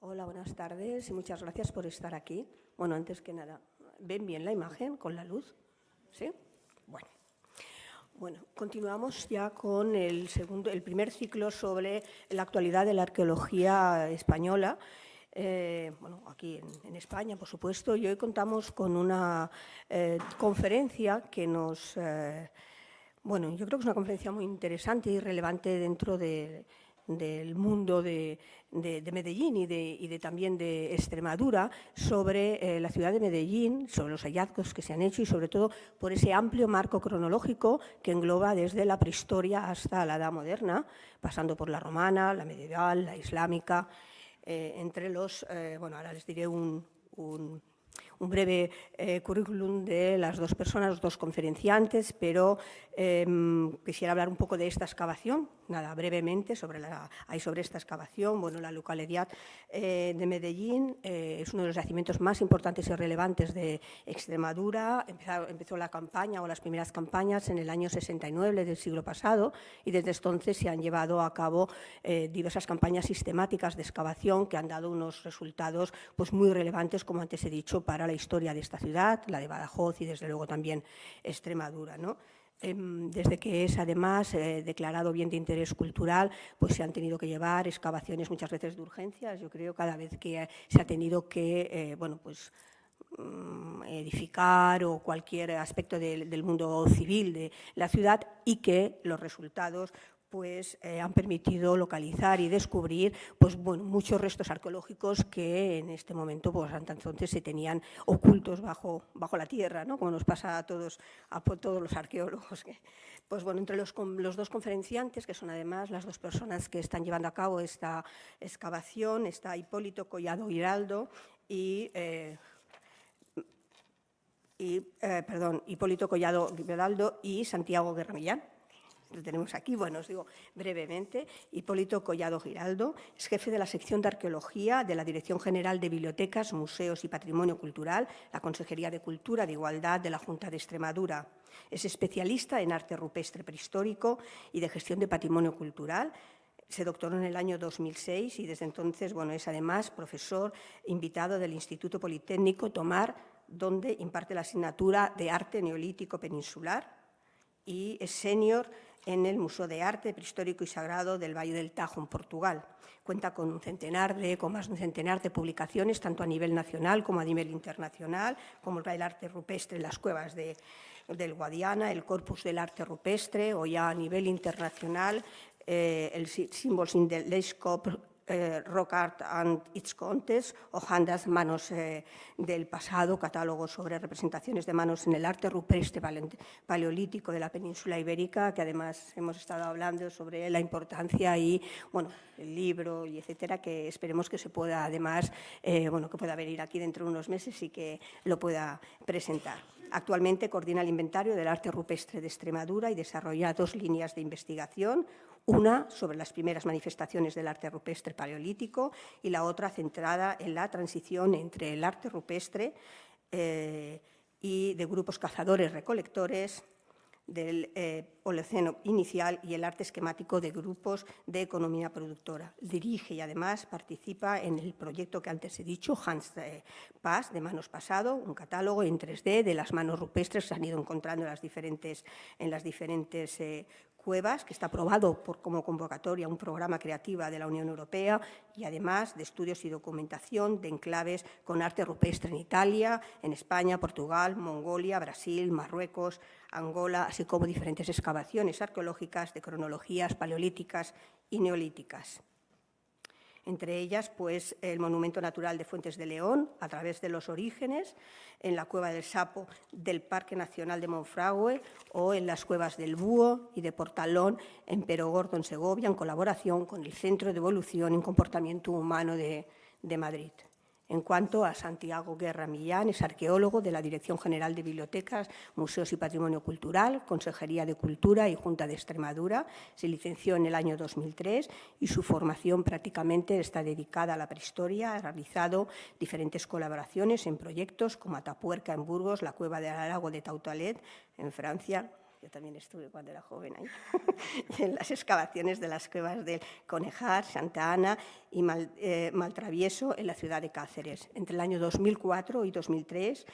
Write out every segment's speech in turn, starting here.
Hola, buenas tardes y muchas gracias por estar aquí. Bueno, antes que nada, ¿ven bien la imagen con la luz? ¿Sí? Bueno, continuamos ya con el primer ciclo sobre la actualidad de la arqueología española. Aquí en España, por supuesto, y hoy contamos con una conferencia que nos... yo creo que es una conferencia muy interesante y relevante dentro del mundo de Medellín y también de Extremadura, sobre la ciudad de Medellín, sobre los hallazgos que se han hecho y sobre todo por ese amplio marco cronológico que engloba desde la prehistoria hasta la Edad Moderna, pasando por la romana, la medieval, la islámica, ahora les diré un breve currículum de las dos personas, los dos conferenciantes, pero quisiera hablar un poco de esta excavación, brevemente sobre esta excavación. Bueno, la localidad de Medellín es uno de los yacimientos más importantes y relevantes de Extremadura. Empezó la campaña o las primeras campañas en el año 69 del siglo pasado y desde entonces se han llevado a cabo diversas campañas sistemáticas de excavación que han dado unos resultados pues, muy relevantes, como antes he dicho, para la historia de esta ciudad, la de Badajoz y desde luego también Extremadura, ¿no? Desde que es además declarado bien de interés cultural, pues se han tenido que llevar excavaciones muchas veces de urgencias. Yo creo cada vez que se ha tenido que edificar o cualquier aspecto del mundo civil de la ciudad y que los resultados pues, han permitido localizar y descubrir muchos restos arqueológicos que en este momento pues, hasta entonces se tenían ocultos bajo la tierra, ¿no? Como nos pasa a todos los arqueólogos. Entre los dos conferenciantes, que son además las dos personas que están llevando a cabo esta excavación, está Hipólito Collado Giraldo Hipólito Collado Giraldo y Santiago Guerra Millán. Lo tenemos aquí, os digo brevemente. Hipólito Collado Giraldo es jefe de la sección de Arqueología de la Dirección General de Bibliotecas, Museos y Patrimonio Cultural, la Consejería de Cultura de Igualdad de la Junta de Extremadura. Es especialista en arte rupestre prehistórico y de gestión de patrimonio cultural. Se doctoró en el año 2006 y desde entonces es además profesor invitado del Instituto Politécnico Tomar, donde imparte la asignatura de Arte Neolítico Peninsular, y es senior en el Museo de Arte Prehistórico y Sagrado del Valle del Tajo, en Portugal. Cuenta con más de un centenar de publicaciones, tanto a nivel nacional como a nivel internacional, como el arte rupestre en las cuevas del Guadiana, el Corpus del Arte Rupestre, o ya a nivel internacional, el Symbols in the Landscape, Rock Art and its Contest, o Handas, Manos del Pasado, catálogo sobre representaciones de manos en el arte rupestre paleolítico de la península ibérica, que además hemos estado hablando sobre la importancia y, el libro, y etcétera, que esperemos que se pueda además, que pueda venir aquí dentro de unos meses y que lo pueda presentar. Actualmente coordina el inventario del arte rupestre de Extremadura y desarrolla dos líneas de investigación, una sobre las primeras manifestaciones del arte rupestre paleolítico y la otra centrada en la transición entre el arte rupestre y de grupos cazadores-recolectores del Holoceno inicial y el arte esquemático de grupos de economía productora. Dirige y además participa en el proyecto que antes he dicho, Hans Pass, de Manos Pasado, un catálogo en 3D de las manos rupestres que se han ido encontrando en las diferentes cuevas, que está aprobado como convocatoria un programa creativa de la Unión Europea, y además de estudios y documentación de enclaves con arte rupestre en Italia, en España, Portugal, Mongolia, Brasil, Marruecos, Angola, así como diferentes excavaciones arqueológicas de cronologías paleolíticas y neolíticas. Entre ellas, pues, el Monumento Natural de Fuentes de León, a través de los orígenes, en la Cueva del Sapo del Parque Nacional de Monfragüe, o en las cuevas del Búho y de Portalón, en Perogordo, en Segovia, en colaboración con el Centro de Evolución en Comportamiento Humano de Madrid. En cuanto a Santiago Guerra Millán, es arqueólogo de la Dirección General de Bibliotecas, Museos y Patrimonio Cultural, Consejería de Cultura y Junta de Extremadura. Se licenció en el año 2003 y su formación prácticamente está dedicada a la prehistoria. Ha realizado diferentes colaboraciones en proyectos como Atapuerca en Burgos, la Cueva del Lago de Tautolet en Francia, yo también estuve cuando era joven ahí, en las excavaciones de las cuevas del Conejar, Santa Ana y Maltravieso en la ciudad de Cáceres. Entre el año 2004 y 2006,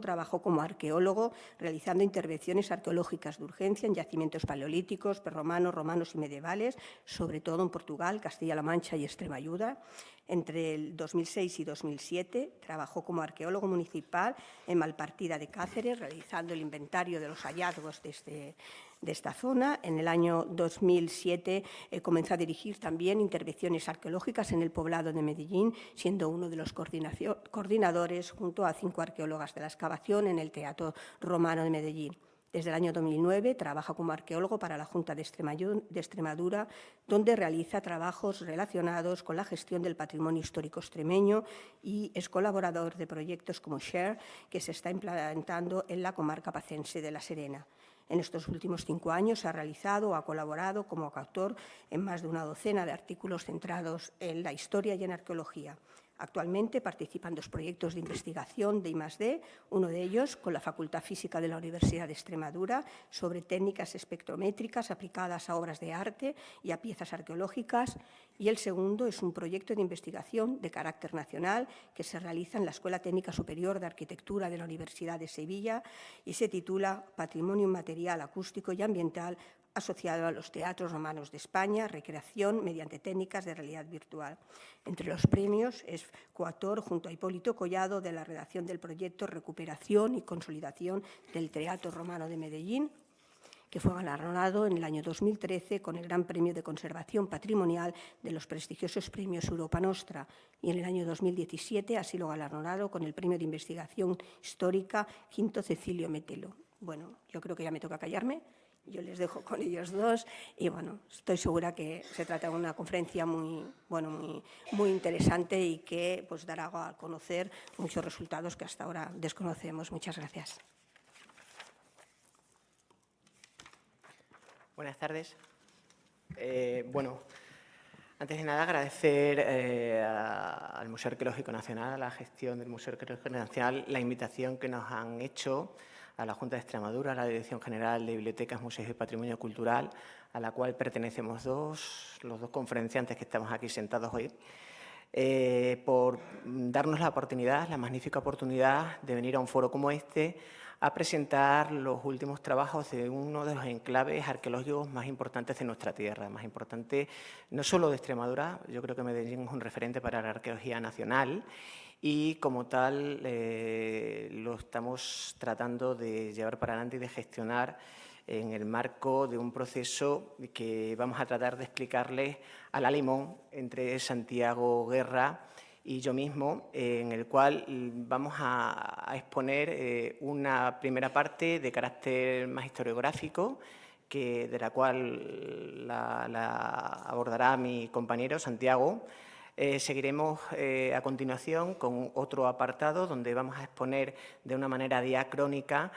trabajó como arqueólogo realizando intervenciones arqueológicas de urgencia en yacimientos paleolíticos, prerromanos, romanos y medievales, sobre todo en Portugal, Castilla-La Mancha y Extremadura. Entre el 2006 y 2007 trabajó como arqueólogo municipal en Malpartida de Cáceres, realizando el inventario de los hallazgos de esta zona. En el año 2007 comenzó a dirigir también intervenciones arqueológicas en el poblado de Medellín, siendo uno de los coordinadores junto a 5 arqueólogas de la excavación en el Teatro Romano de Medellín. Desde el año 2009 trabaja como arqueólogo para la Junta de Extremadura, donde realiza trabajos relacionados con la gestión del patrimonio histórico extremeño y es colaborador de proyectos como SHARE, que se está implantando en la comarca pacense de La Serena. En estos últimos 5 años ha realizado o ha colaborado como coautor en más de una docena de artículos centrados en la historia y en arqueología. Actualmente participa en 2 proyectos de investigación de I+D, uno de ellos con la Facultad Física de la Universidad de Extremadura sobre técnicas espectrométricas aplicadas a obras de arte y a piezas arqueológicas, y el segundo es un proyecto de investigación de carácter nacional que se realiza en la Escuela Técnica Superior de Arquitectura de la Universidad de Sevilla y se titula Patrimonio Inmaterial Acústico y Ambiental asociado a los teatros romanos de España, recreación mediante técnicas de realidad virtual. Entre los premios es coautor junto a Hipólito Collado de la redacción del proyecto Recuperación y Consolidación del Teatro Romano de Medellín, que fue galardonado en el año 2013 con el Gran Premio de Conservación Patrimonial de los prestigiosos premios Europa Nostra, y en el año 2017 ha sido galardonado con el Premio de Investigación Histórica V Cecilio Metelo. Bueno, yo creo que ya me toca callarme. Yo les dejo con ellos dos y, bueno, estoy segura que se trata de una conferencia muy interesante y que pues, dará a conocer muchos resultados que hasta ahora desconocemos. Muchas gracias. Buenas tardes. Antes de nada agradecer al Museo Arqueológico Nacional, a la gestión del Museo Arqueológico Nacional, la invitación que nos han hecho a la Junta de Extremadura, a la Dirección General de Bibliotecas, Museos y Patrimonio Cultural, a la cual pertenecemos los dos conferenciantes que estamos aquí sentados hoy, por darnos la oportunidad, la magnífica oportunidad de venir a un foro como este a presentar los últimos trabajos de uno de los enclaves arqueológicos más importantes de nuestra tierra, más importante no solo de Extremadura. Yo creo que Medellín es un referente para la arqueología nacional y como tal lo estamos tratando de llevar para adelante y de gestionar en el marco de un proceso que vamos a tratar de explicarles a la limón entre Santiago Guerra y yo mismo, en el cual vamos a exponer una primera parte de carácter más historiográfico, de la cual la abordará mi compañero Santiago. Seguiremos a continuación con otro apartado donde vamos a exponer de una manera diacrónica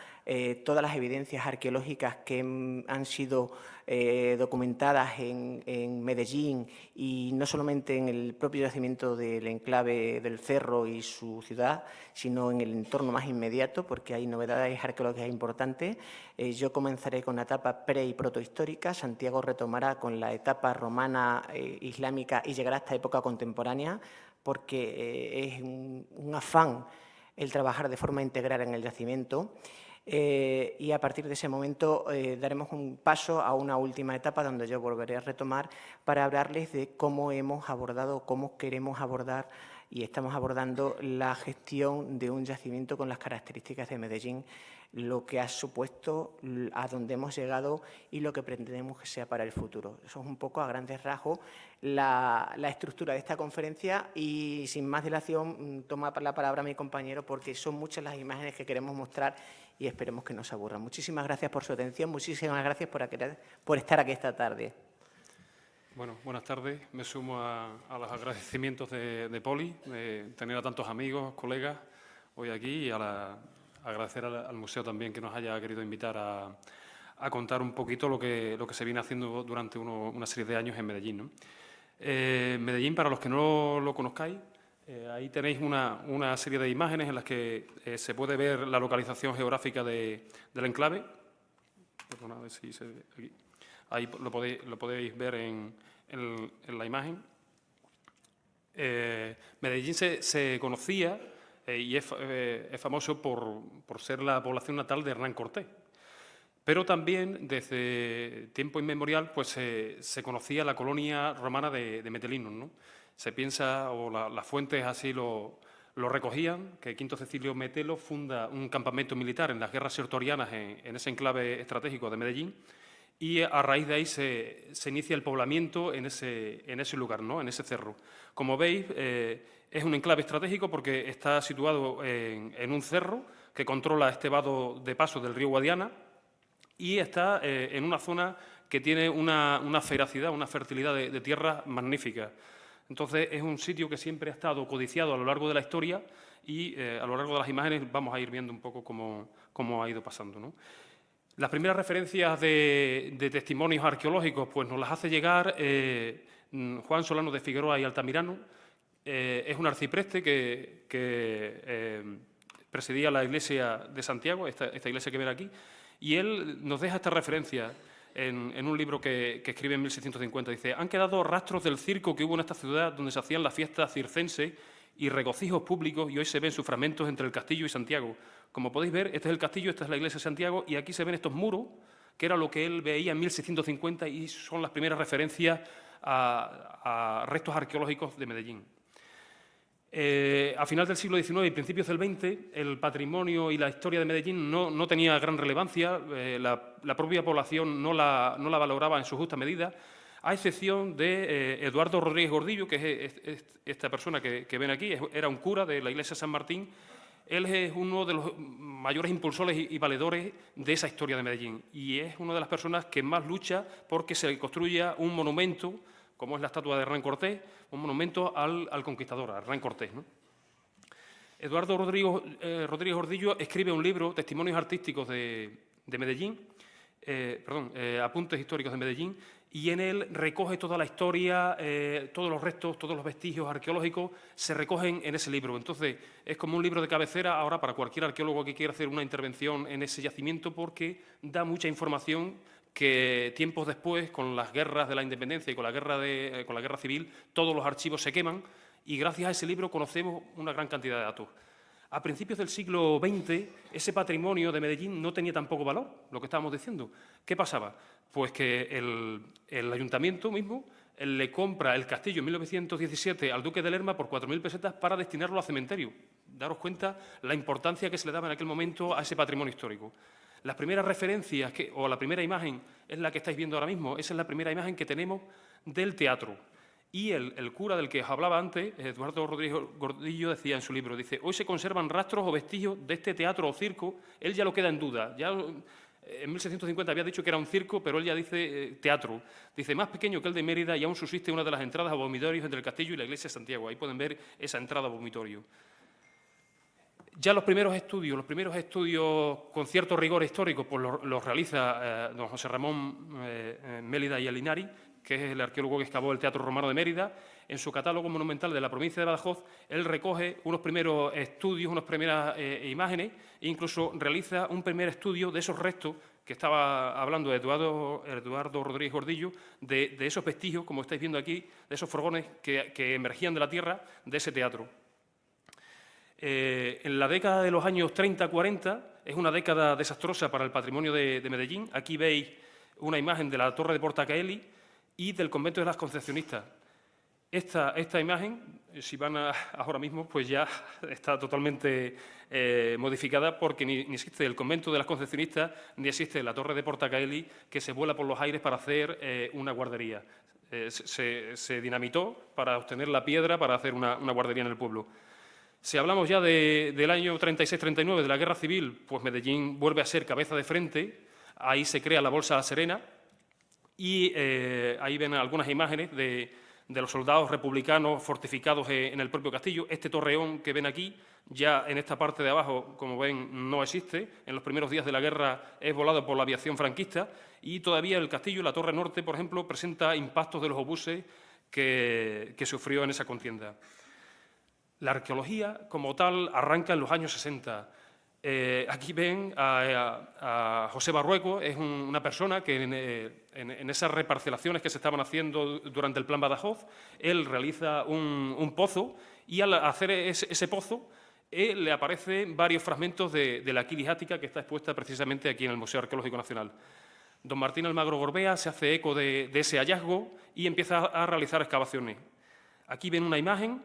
todas las evidencias arqueológicas que han sido documentadas en Medellín y no solamente en el propio yacimiento del enclave del Cerro y su ciudad, sino en el entorno más inmediato, porque hay novedades arqueológicas importantes. Yo comenzaré con la etapa pre- y protohistórica, Santiago retomará con la etapa romana, islámica y llegará a esta época contemporánea, porque es un afán el trabajar de forma integral en el yacimiento. Y a partir de ese momento daremos un paso a una última etapa donde yo volveré a retomar para hablarles de cómo hemos abordado, cómo queremos abordar y estamos abordando la gestión de un yacimiento con las características de Medellín, lo que ha supuesto, a dónde hemos llegado y lo que pretendemos que sea para el futuro. Eso es un poco a grandes rasgos la estructura de esta conferencia y sin más dilación toma la palabra mi compañero porque son muchas las imágenes que queremos mostrar y esperemos que no se aburran. Muchísimas gracias por su atención, muchísimas gracias por estar aquí esta tarde. Bueno, buenas tardes. Me sumo a los agradecimientos de Poli, de tener a tantos amigos, colegas hoy aquí y agradecer al museo también que nos haya querido invitar a contar un poquito lo que se viene haciendo durante una serie de años en Medellín, ¿no? Medellín, para los que no lo conozcáis, ahí tenéis una serie de imágenes en las que se puede ver la localización geográfica del enclave. Perdona, a ver si se ve aquí. Ahí lo podéis ver en la imagen. Medellín se conocía y es famoso por ser la población natal de Hernán Cortés. Pero también, desde tiempo inmemorial, pues se conocía la colonia romana de Metelinos, ¿no? Se piensa, o las fuentes así lo recogían, que Quinto Cecilio Metelo funda un campamento militar en las guerras sertorianas en ese enclave estratégico de Medellín, y a raíz de ahí se inicia el poblamiento en ese lugar, ¿no? En ese cerro. Como veis, es un enclave estratégico porque está situado en un cerro que controla este vado de paso del río Guadiana, y está en una zona que tiene una feracidad, una fertilidad de tierra magnífica. Entonces, es un sitio que siempre ha estado codiciado a lo largo de la historia y a lo largo de las imágenes vamos a ir viendo un poco cómo ha ido pasando, ¿no? Las primeras referencias de testimonios arqueológicos pues nos las hace llegar Juan Solano de Figueroa y Altamirano. Es un arcipreste que presidía la iglesia de Santiago, esta iglesia que ven aquí, y él nos deja esta referencia en un libro que escribe en 1650. Dice: han quedado rastros del circo que hubo en esta ciudad donde se hacían las fiestas circenses y regocijos públicos, y hoy se ven sus fragmentos entre el castillo y Santiago. Como podéis ver, este es el castillo, esta es la iglesia de Santiago, y aquí se ven estos muros, que era lo que él veía en 1650, y son las primeras referencias a restos arqueológicos de Medellín. A final del siglo XIX y principios del XX, el patrimonio y la historia de Medellín no tenía gran relevancia, la propia población no la valoraba en su justa medida, a excepción de Eduardo Rodríguez Gordillo, que es esta persona que ven aquí, era un cura de la iglesia de San Martín. Él es uno de los mayores impulsores y valedores de esa historia de Medellín, y es una de las personas que más lucha porque se construya un monumento, como es la estatua de Hernán Cortés, un monumento al conquistador, a Hernán Cortés, ¿no? Eduardo Rodríguez Gordillo escribe un libro, Testimonios Artísticos de Medellín, Apuntes Históricos de Medellín, y en él recoge toda la historia, todos los restos, todos los vestigios arqueológicos se recogen en ese libro. Entonces, es como un libro de cabecera ahora para cualquier arqueólogo que quiera hacer una intervención en ese yacimiento, porque da mucha información que tiempos después, con las guerras de la independencia y con la guerra civil, todos los archivos se queman, y gracias a ese libro conocemos una gran cantidad de datos. A principios del siglo XX, ese patrimonio de Medellín no tenía tan poco valor, lo que estábamos diciendo. ¿Qué pasaba? Pues que el ayuntamiento mismo le compra el castillo en 1917 al duque de Lerma por 4.000 pesetas para destinarlo a cementerio. Daros cuenta la importancia que se le daba en aquel momento a ese patrimonio histórico. Las primeras referencias, o la primera imagen, es la que estáis viendo ahora mismo. Esa es la primera imagen que tenemos del teatro. Y el cura del que os hablaba antes, Eduardo Rodríguez Gordillo, decía en su libro, dice: hoy se conservan rastros o vestigios de este teatro o circo. Él ya lo queda en duda. Ya en 1650 había dicho que era un circo, pero él ya dice teatro. Dice: más pequeño que el de Mérida, y aún subsiste una de las entradas a vomitorios entre el castillo y la iglesia de Santiago. Ahí pueden ver esa entrada a vomitorio. Ya los primeros estudios con cierto rigor histórico, pues los realiza don José Ramón Mélida y Alinari, que es el arqueólogo que excavó el Teatro Romano de Mérida. En su catálogo monumental de la provincia de Badajoz, él recoge unos primeros estudios, unas primeras imágenes, e incluso realiza un primer estudio de esos restos que estaba hablando Eduardo Rodríguez Gordillo, de esos vestigios, como estáis viendo aquí, de esos furgones que emergían de la tierra de ese teatro. En la década de los años 30-40 es una década desastrosa para el patrimonio de Medellín. Aquí veis una imagen de la Torre de Portacaeli y del convento de las Concepcionistas. Esta imagen, si van ahora mismo, pues ya está totalmente modificada, porque ni existe el convento de las Concepcionistas ni existe la Torre de Portacaeli, que se vuela por los aires para hacer una guardería. Se dinamitó para obtener la piedra para hacer una guardería en el pueblo. Si hablamos ya del año 36-39, de la Guerra Civil, pues Medellín vuelve a ser cabeza de frente. Ahí se crea la Bolsa Serena y ahí ven algunas imágenes de los soldados republicanos fortificados en el propio castillo. Este torreón que ven aquí, ya en esta parte de abajo, como ven, no existe. En los primeros días de la guerra es volado por la aviación franquista, y todavía el castillo, la Torre Norte, por ejemplo, presenta impactos de los obuses que sufrió en esa contienda. La arqueología, como tal, arranca en los años 60. Aquí ven a José Barrueco, es una persona que en esas reparcelaciones que se estaban haciendo durante el Plan Badajoz, él realiza un pozo y al hacer ese pozo le aparecen varios fragmentos de la Aquilis Ática que está expuesta precisamente aquí en el Museo Arqueológico Nacional. Don Martín Almagro Gorbea se hace eco de ese hallazgo y empieza a realizar excavaciones. Aquí ven una imagen,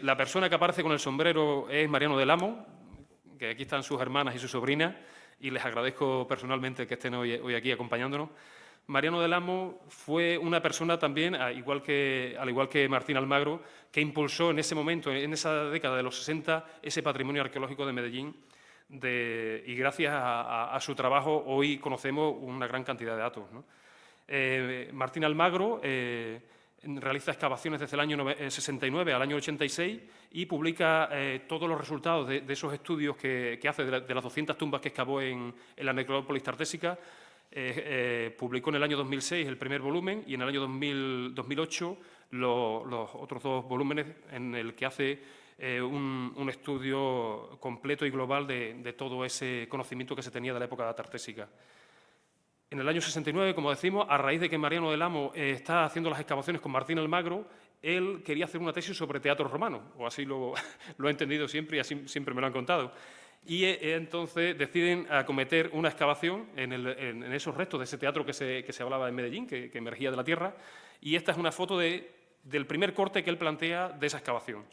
la persona que aparece con el sombrero es Mariano del Amo, que aquí están sus hermanas y sus sobrinas, y les agradezco personalmente que estén hoy aquí acompañándonos. Mariano del Amo fue una persona también, al igual que Martín Almagro, que impulsó en ese momento, en esa década de los 60, ese patrimonio arqueológico de Medellín, y gracias a su trabajo hoy conocemos una gran cantidad de datos, ¿no? Martín Almagro realiza excavaciones desde el año 69 al año 86 y publica todos los resultados de esos estudios que hace de las 200 tumbas que excavó en la necrópolis tartésica. Publicó en el año 2006 el primer volumen y en el año 2008 los otros 2 volúmenes en el que hace un estudio completo y global de todo ese conocimiento que se tenía de la época tartésica. En el año 69, como decimos, a raíz de que Mariano del Amo está haciendo las excavaciones con Martín Almagro, él quería hacer una tesis sobre teatro romano, o así lo he entendido siempre y así siempre me lo han contado. Y entonces deciden acometer una excavación en esos restos de ese teatro que se hablaba en Medellín, que emergía de la tierra, y esta es una foto del primer corte que él plantea de esa excavación.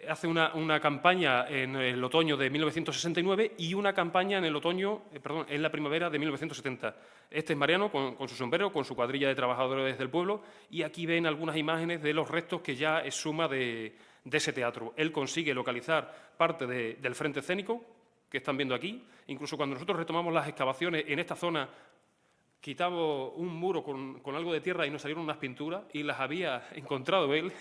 Hace una campaña en el otoño de 1969 y una campaña en la primavera de 1970. Este es Mariano con su sombrero, con su cuadrilla de trabajadores del pueblo, y aquí ven algunas imágenes de los restos que ya es suma de ese teatro. Él consigue localizar parte del frente escénico, que están viendo aquí. Incluso cuando nosotros retomamos las excavaciones en esta zona, quitamos un muro con algo de tierra y nos salieron unas pinturas y las había encontrado él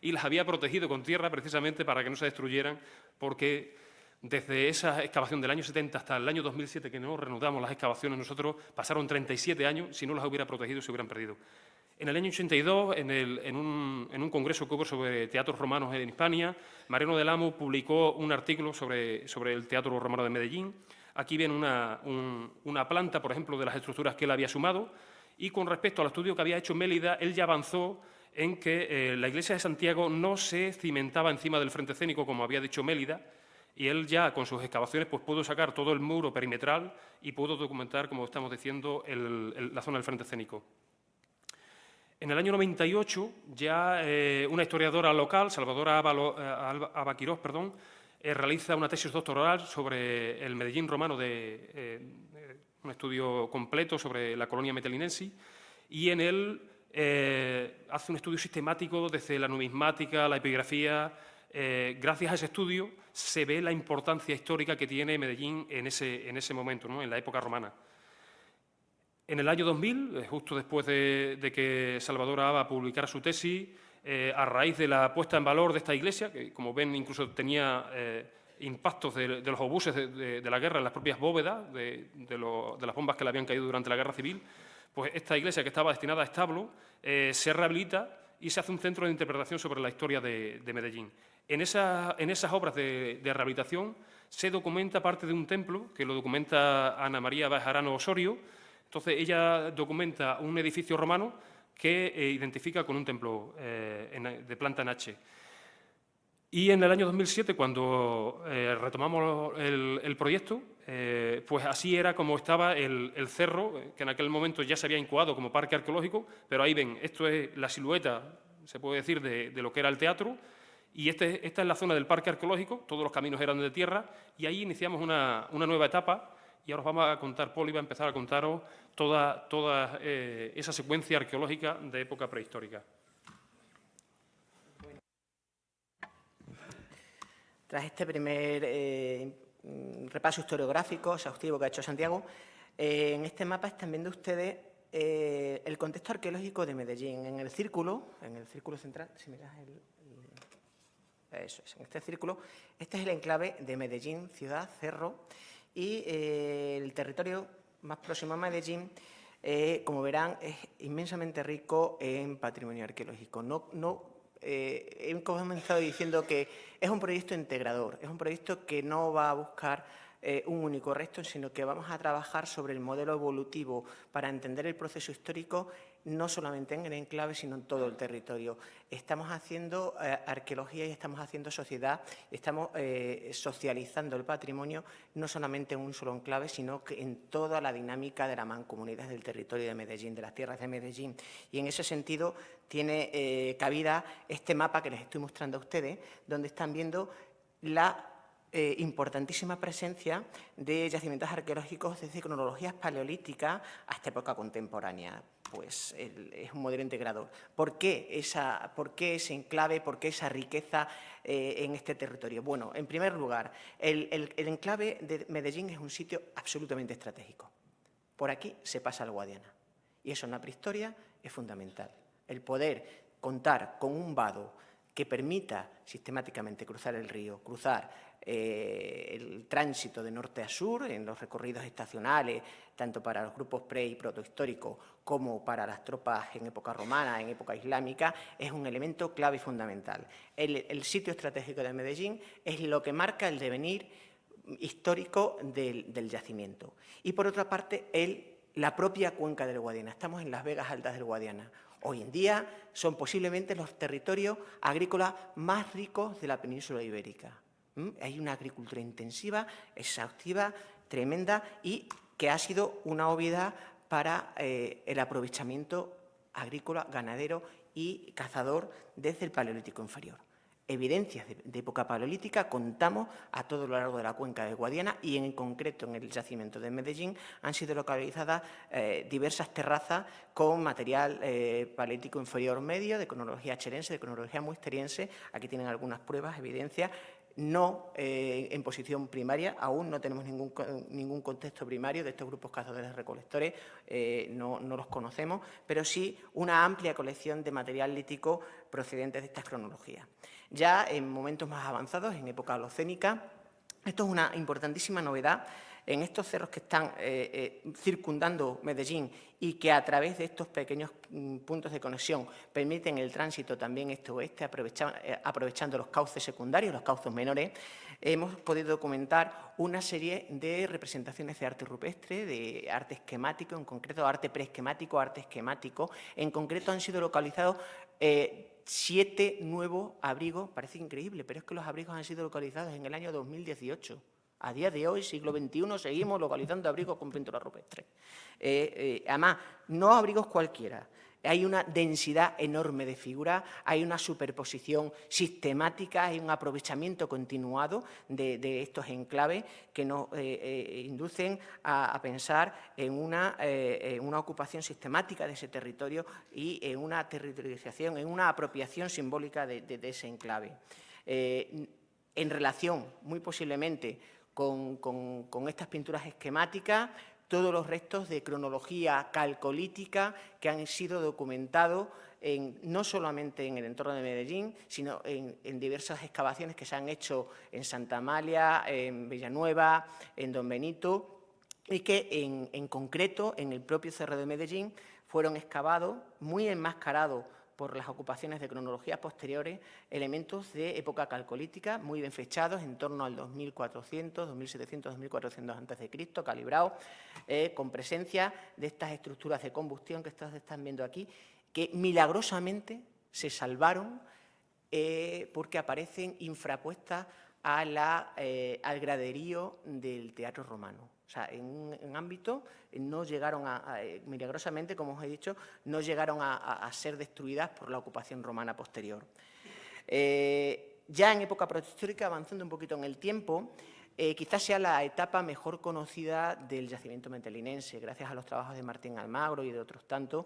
y las había protegido con tierra precisamente para que no se destruyeran, porque desde esa excavación del año 70 hasta el año 2007, que no reanudamos las excavaciones nosotros, pasaron 37 años, si no las hubiera protegido se hubieran perdido. En el año 82, en un congreso que hubo sobre teatros romanos en Hispania, Mariano del Amo publicó un artículo sobre el teatro romano de Medellín. Aquí ven una planta, por ejemplo, de las estructuras que él había sumado, y con respecto al estudio que había hecho Mélida, él ya avanzó en que la iglesia de Santiago no se cimentaba encima del frente escénico, como había dicho Mélida, y él ya con sus excavaciones pues, pudo sacar todo el muro perimetral y pudo documentar, como estamos diciendo, la zona del frente escénico. En el año 98, ya una historiadora local, Salvadora Aba Quirós, realiza una tesis doctoral sobre el Medellín romano, un estudio completo sobre la colonia metelinensi, y en él hace un estudio sistemático desde la numismática, la epigrafía. Gracias a ese estudio se ve la importancia histórica que tiene Medellín en ese momento, ¿no? En la época romana. En el año 2000, justo después de que Salvador Aba publicara su tesis, a raíz de la puesta en valor de esta iglesia, que como ven incluso tenía impactos de los obuses de la guerra en las propias bóvedas, de las bombas que le habían caído durante la guerra civil, pues esta iglesia que estaba destinada a establo se rehabilita y se hace un centro de interpretación sobre la historia de Medellín. En esas obras de rehabilitación se documenta parte de un templo, que lo documenta Ana María Bejarano Osorio. Entonces ella documenta un edificio romano que identifica con un templo de planta en H. Y en el año 2007, cuando retomamos el proyecto, pues así era como estaba el cerro, que en aquel momento ya se había incoado como parque arqueológico, pero ahí ven, esto es la silueta, se puede decir, de lo que era el teatro, y esta es la zona del parque arqueológico, todos los caminos eran de tierra, y ahí iniciamos una nueva etapa, y ahora os vamos a contar, Poli va a empezar a contaros toda esa secuencia arqueológica de época prehistórica. Tras este primer repaso historiográfico exhaustivo que ha hecho Santiago, en este mapa están viendo ustedes el contexto arqueológico de Medellín. En el círculo central, si miras eso es, en este círculo, este es el enclave de Medellín, ciudad, cerro, y el territorio más próximo a Medellín, como verán, es inmensamente rico en patrimonio arqueológico. he comenzado diciendo que es un proyecto integrador, es un proyecto que no va a buscar un único resto, sino que vamos a trabajar sobre el modelo evolutivo para entender el proceso histórico no solamente en el enclave, sino en todo el territorio. Estamos haciendo arqueología y estamos haciendo sociedad, estamos socializando el patrimonio no solamente en un solo enclave, sino que en toda la dinámica de la mancomunidad del territorio de Medellín, de las tierras de Medellín. Y en ese sentido tiene cabida este mapa que les estoy mostrando a ustedes, donde están viendo la importantísima presencia de yacimientos arqueológicos desde cronologías paleolíticas hasta época contemporánea. Pues es un modelo integrador. ¿Por qué ese enclave, por qué esa riqueza en este territorio? Bueno, en primer lugar, el enclave de Medellín es un sitio absolutamente estratégico. Por aquí se pasa el Guadiana y eso en la prehistoria es fundamental. El poder contar con un vado que permita sistemáticamente cruzar el río, cruzar el tránsito de norte a sur en los recorridos estacionales, tanto para los grupos pre- y protohistóricos como para las tropas en época romana, en época islámica, es un elemento clave y fundamental. El sitio estratégico de Medellín es lo que marca el devenir histórico del yacimiento. Y por otra parte, la propia cuenca del Guadiana. Estamos en las Vegas Altas del Guadiana. Hoy en día son posiblemente los territorios agrícolas más ricos de la península ibérica. Hay una agricultura intensiva, exhaustiva, tremenda y que ha sido una obviedad para el aprovechamiento agrícola, ganadero y cazador desde el Paleolítico inferior. Evidencias de época paleolítica contamos a todo lo largo de la cuenca del Guadiana y en concreto en el yacimiento de Medellín han sido localizadas diversas terrazas con material paleolítico inferior medio, de cronología cherense, de cronología muisteriense. Aquí tienen algunas pruebas, evidencias. No en posición primaria, aún no tenemos ningún contexto primario de estos grupos cazadores-recolectores, no los conocemos, pero sí una amplia colección de material lítico procedente de estas cronologías. Ya en momentos más avanzados, en época holocénica, esto es una importantísima novedad. En estos cerros que están circundando Medellín y que a través de estos pequeños puntos de conexión permiten el tránsito también este-oeste, aprovechando los cauces secundarios, los cauces menores, hemos podido documentar una serie de representaciones de arte rupestre, de arte esquemático, en concreto arte preesquemático, arte esquemático. En concreto han sido localizados 7 nuevos abrigos. Parece increíble, pero es que los abrigos han sido localizados en el año 2018. A día de hoy, siglo XXI, seguimos localizando abrigos con pintura rupestre. Además, no abrigos cualquiera. Hay una densidad enorme de figuras, hay una superposición sistemática, hay un aprovechamiento continuado de estos enclaves que nos inducen a pensar en una ocupación sistemática de ese territorio y en una territorialización, en una apropiación simbólica de ese enclave. En relación, muy posiblemente, con estas pinturas esquemáticas, todos los restos de cronología calcolítica que han sido documentados no solamente en el entorno de Medellín, sino en diversas excavaciones que se han hecho en Santa Amalia, en Villanueva, en Don Benito, y que en concreto en el propio Cerro de Medellín fueron excavados, muy enmascarados por las ocupaciones de cronologías posteriores, elementos de época calcolítica muy bien fechados, en torno al 2400, 2700, 2400 a.C., calibrados, con presencia de estas estructuras de combustión que ustedes están viendo aquí, que milagrosamente se salvaron porque aparecen infrapuestas al graderío del teatro romano. O sea, en un ámbito no llegaron milagrosamente, como os he dicho, no llegaron a ser destruidas por la ocupación romana posterior. Ya en época protohistórica, avanzando un poquito en el tiempo, quizás sea la etapa mejor conocida del yacimiento metelinense, gracias a los trabajos de Martín Almagro y de otros tantos,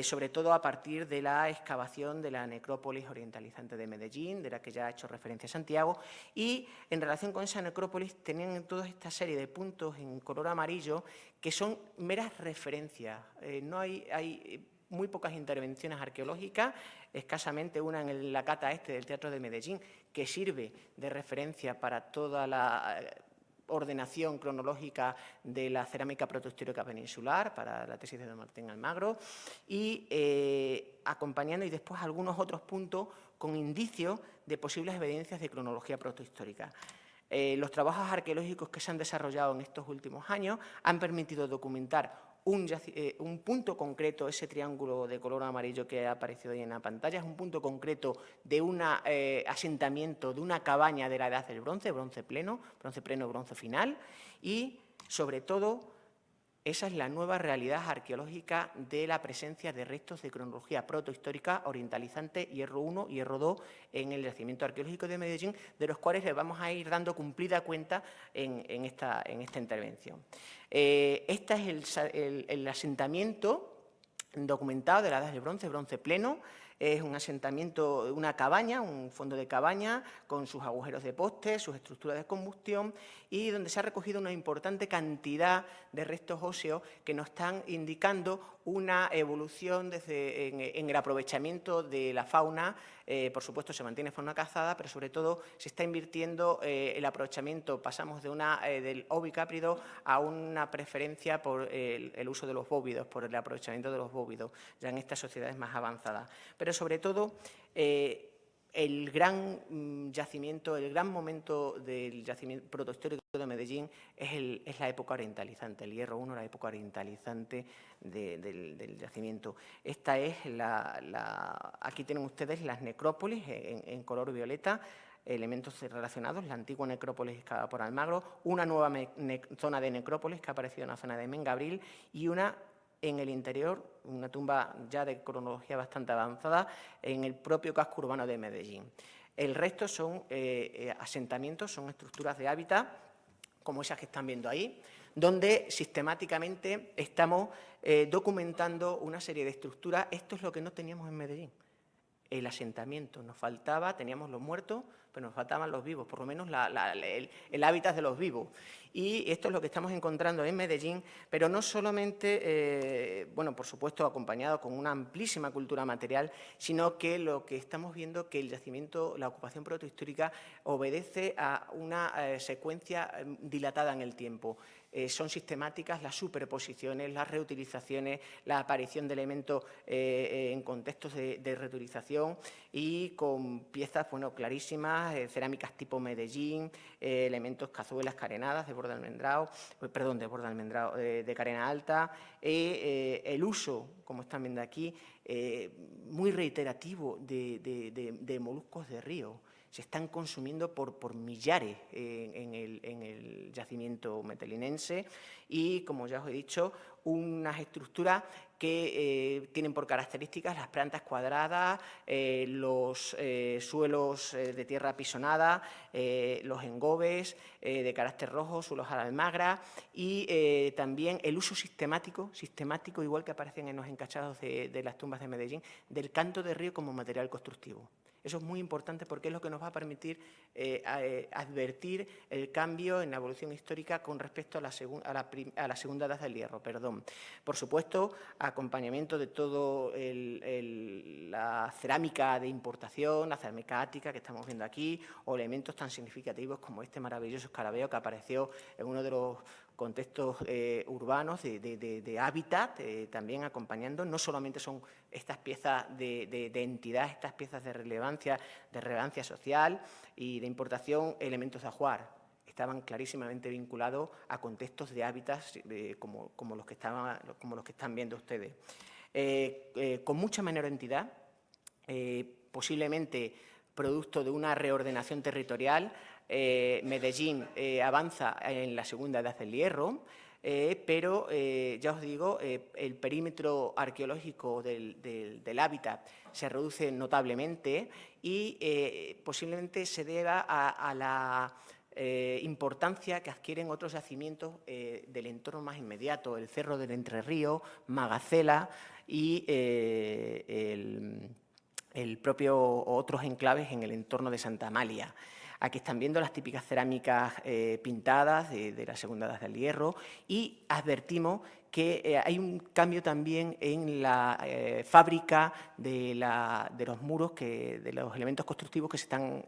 sobre todo a partir de la excavación de la necrópolis orientalizante de Medellín, de la que ya ha hecho referencia Santiago, y en relación con esa necrópolis tenían toda esta serie de puntos en color amarillo que son meras referencias. No hay muy pocas intervenciones arqueológicas, escasamente una en la cata este del Teatro de Medellín, que sirve de referencia para toda la ordenación cronológica de la cerámica protohistórica peninsular para la tesis de don Martín Almagro y acompañando y después algunos otros puntos con indicios de posibles evidencias de cronología protohistórica. Los trabajos arqueológicos que se han desarrollado en estos últimos años han permitido documentar un punto concreto, ese triángulo de color amarillo que ha aparecido ahí en la pantalla, es un punto concreto de un asentamiento, de una cabaña de la Edad del Bronce, bronce pleno, bronce final, y, sobre todo, esa es la nueva realidad arqueológica de la presencia de restos de cronología protohistórica orientalizante Hierro I y Hierro II en el yacimiento arqueológico de Medellín, de los cuales les vamos a ir dando cumplida cuenta en esta intervención. Este es el asentamiento documentado de la Edad del Bronce, bronce pleno. Es un asentamiento, una cabaña, un fondo de cabaña con sus agujeros de poste, sus estructuras de combustión y donde se ha recogido una importante cantidad de restos óseos que nos están indicando una evolución en el aprovechamiento de la fauna. Por supuesto, se mantiene fauna cazada, pero sobre todo se está invirtiendo el aprovechamiento. Pasamos del ovicáprido a una preferencia por el uso de los bóvidos, por el aprovechamiento de los bóvidos, ya en estas sociedades más avanzadas. Pero sobre todo, el gran yacimiento, el gran momento del yacimiento protohistórico de Medellín es la época orientalizante, el Hierro I, la época orientalizante del yacimiento. Esta es aquí tienen ustedes las necrópolis en color violeta, elementos relacionados, la antigua necrópolis excavada por Almagro, una nueva zona de necrópolis que ha aparecido en la zona de Mengabril y una en el interior, una tumba ya de cronología bastante avanzada, en el propio casco urbano de Medellín. El resto son asentamientos, son estructuras de hábitat, como esas que están viendo ahí, donde sistemáticamente estamos documentando una serie de estructuras. Esto es lo que no teníamos en Medellín. El asentamiento, nos faltaba, teníamos los muertos, pero nos faltaban los vivos, por lo menos el hábitat de los vivos. Y esto es lo que estamos encontrando en Medellín, pero no solamente, bueno, por supuesto, acompañado con una amplísima cultura material, sino que lo que estamos viendo que el yacimiento, la ocupación protohistórica, obedece a una secuencia dilatada en el tiempo. Son sistemáticas las superposiciones, las reutilizaciones, la aparición de elementos en contextos de reutilización y con piezas, bueno, clarísimas, cerámicas tipo Medellín, elementos cazuelas carenadas de borde almendrado, de carena alta, el uso, como están viendo aquí, muy reiterativo de moluscos de río. Se están consumiendo por millares en el yacimiento metelinense y, como ya os he dicho, unas estructuras que tienen por características las plantas cuadradas, los suelos de tierra apisonada, los engobes de carácter rojo, suelos a la almagra y también el uso sistemático, igual que aparecen en los encachados de las tumbas de Medellín, del canto de río como material constructivo. Eso es muy importante porque es lo que nos va a permitir advertir el cambio en la evolución histórica con respecto a la segunda edad del hierro. Por supuesto, acompañamiento de todo la cerámica de importación, la cerámica ática que estamos viendo aquí, o elementos tan significativos como este maravilloso escarabeo que apareció en uno de los contextos urbanos de hábitat, también acompañando. No solamente son estas piezas de entidad, estas piezas de relevancia social y de importación, elementos de ajuar. Estaban clarísimamente vinculados a contextos de hábitats como los que están viendo ustedes. Con mucha menor entidad, posiblemente producto de una reordenación territorial. Medellín avanza en la segunda edad del hierro, pero ya os digo, el perímetro arqueológico del hábitat se reduce notablemente y posiblemente se deba a la importancia que adquieren otros yacimientos del entorno más inmediato, el Cerro del Entre Ríos, Magacela y el propio otros enclaves en el entorno de Santa Amalia. Aquí están viendo las típicas cerámicas pintadas de la segunda edad del hierro y advertimos que hay un cambio también en la fábrica de los muros, de los elementos constructivos que se están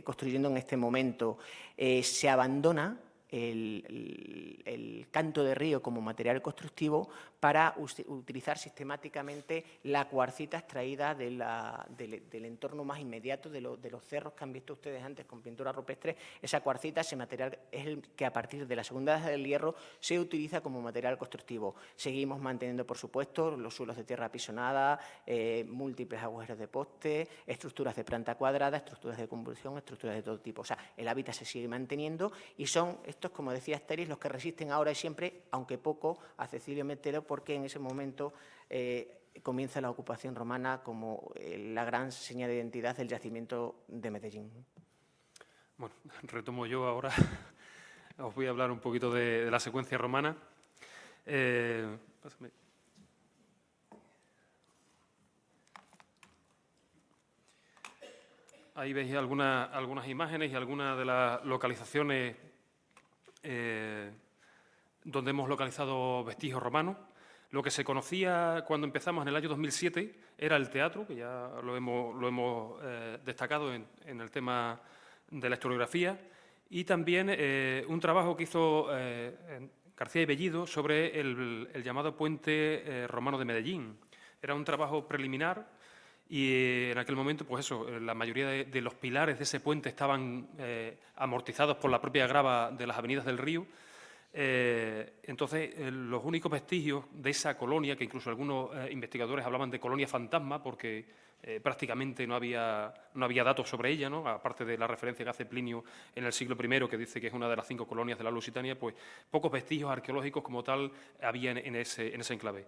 construyendo en este momento. Se abandona el canto de río como material constructivo para utilizar sistemáticamente la cuarcita extraída del entorno más inmediato de los cerros que han visto ustedes antes con pintura rupestre. Esa cuarcita, ese material, es el que a partir de la segunda edad del hierro se utiliza como material constructivo. Seguimos manteniendo, por supuesto, los suelos de tierra apisonada, múltiples agujeros de poste, estructuras de planta cuadrada, estructuras de convulsión, estructuras de todo tipo. O sea, el hábitat se sigue manteniendo y son estos, como decía Asteris, los que resisten ahora y siempre, aunque poco, a Cecilio Metero, porque en ese momento comienza la ocupación romana como la gran señal de identidad del yacimiento de Medellín. Bueno, retomo yo ahora. Os voy a hablar un poquito de la secuencia romana. Pásame. Ahí veis algunas imágenes y algunas de las localizaciones donde hemos localizado vestigios romanos. Lo que se conocía cuando empezamos en el año 2007 era el teatro, que ya lo hemos destacado en el tema de la historiografía, y también un trabajo que hizo García y Bellido sobre el llamado puente romano de Medellín. Era un trabajo preliminar y en aquel momento, pues eso, la mayoría de los pilares de ese puente estaban amortizados por la propia grava de las avenidas del río. Entonces, los únicos vestigios de esa colonia, que incluso algunos investigadores hablaban de colonia fantasma, porque prácticamente no había datos sobre ella, ¿no? Aparte de la referencia que hace Plinio en el siglo I, que dice que es una de las 5 colonias de la Lusitania, pues pocos vestigios arqueológicos como tal había en ese enclave.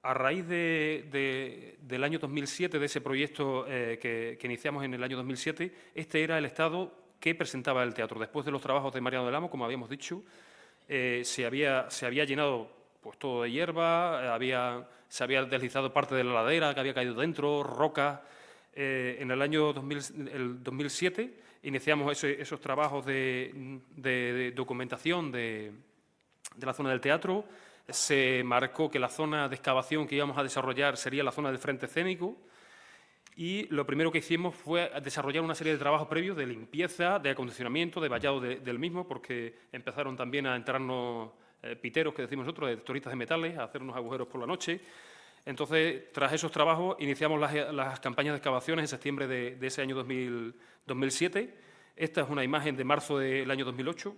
A raíz del año 2007, de ese proyecto que iniciamos en el año 2007, este era el estado que presentaba el teatro. Después de los trabajos de Mariano del Amo, como habíamos dicho, se había llenado pues todo de hierba, se había deslizado parte de la ladera que había caído dentro, rocas. En el año 2007 iniciamos esos trabajos de documentación de la zona del teatro. Se marcó que la zona de excavación que íbamos a desarrollar sería la zona del frente escénico y lo primero que hicimos fue desarrollar una serie de trabajos previos de limpieza, de acondicionamiento, de vallado del mismo, porque empezaron también a entrarnos piteros, que decimos nosotros, detectoristas de metales, a hacer unos agujeros por la noche. Entonces, tras esos trabajos, iniciamos las campañas de excavaciones en septiembre de ese año 2007. Esta es una imagen de marzo del año 2008,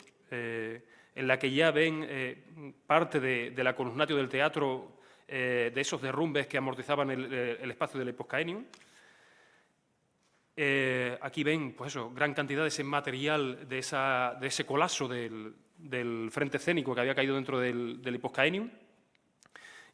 en la que ya ven parte de la columnatio del teatro, de esos derrumbes que amortizaban el espacio del Eposcaenium. Aquí ven, pues eso, gran cantidad de ese material, de ese colapso del frente escénico que había caído dentro del Eposcaenium.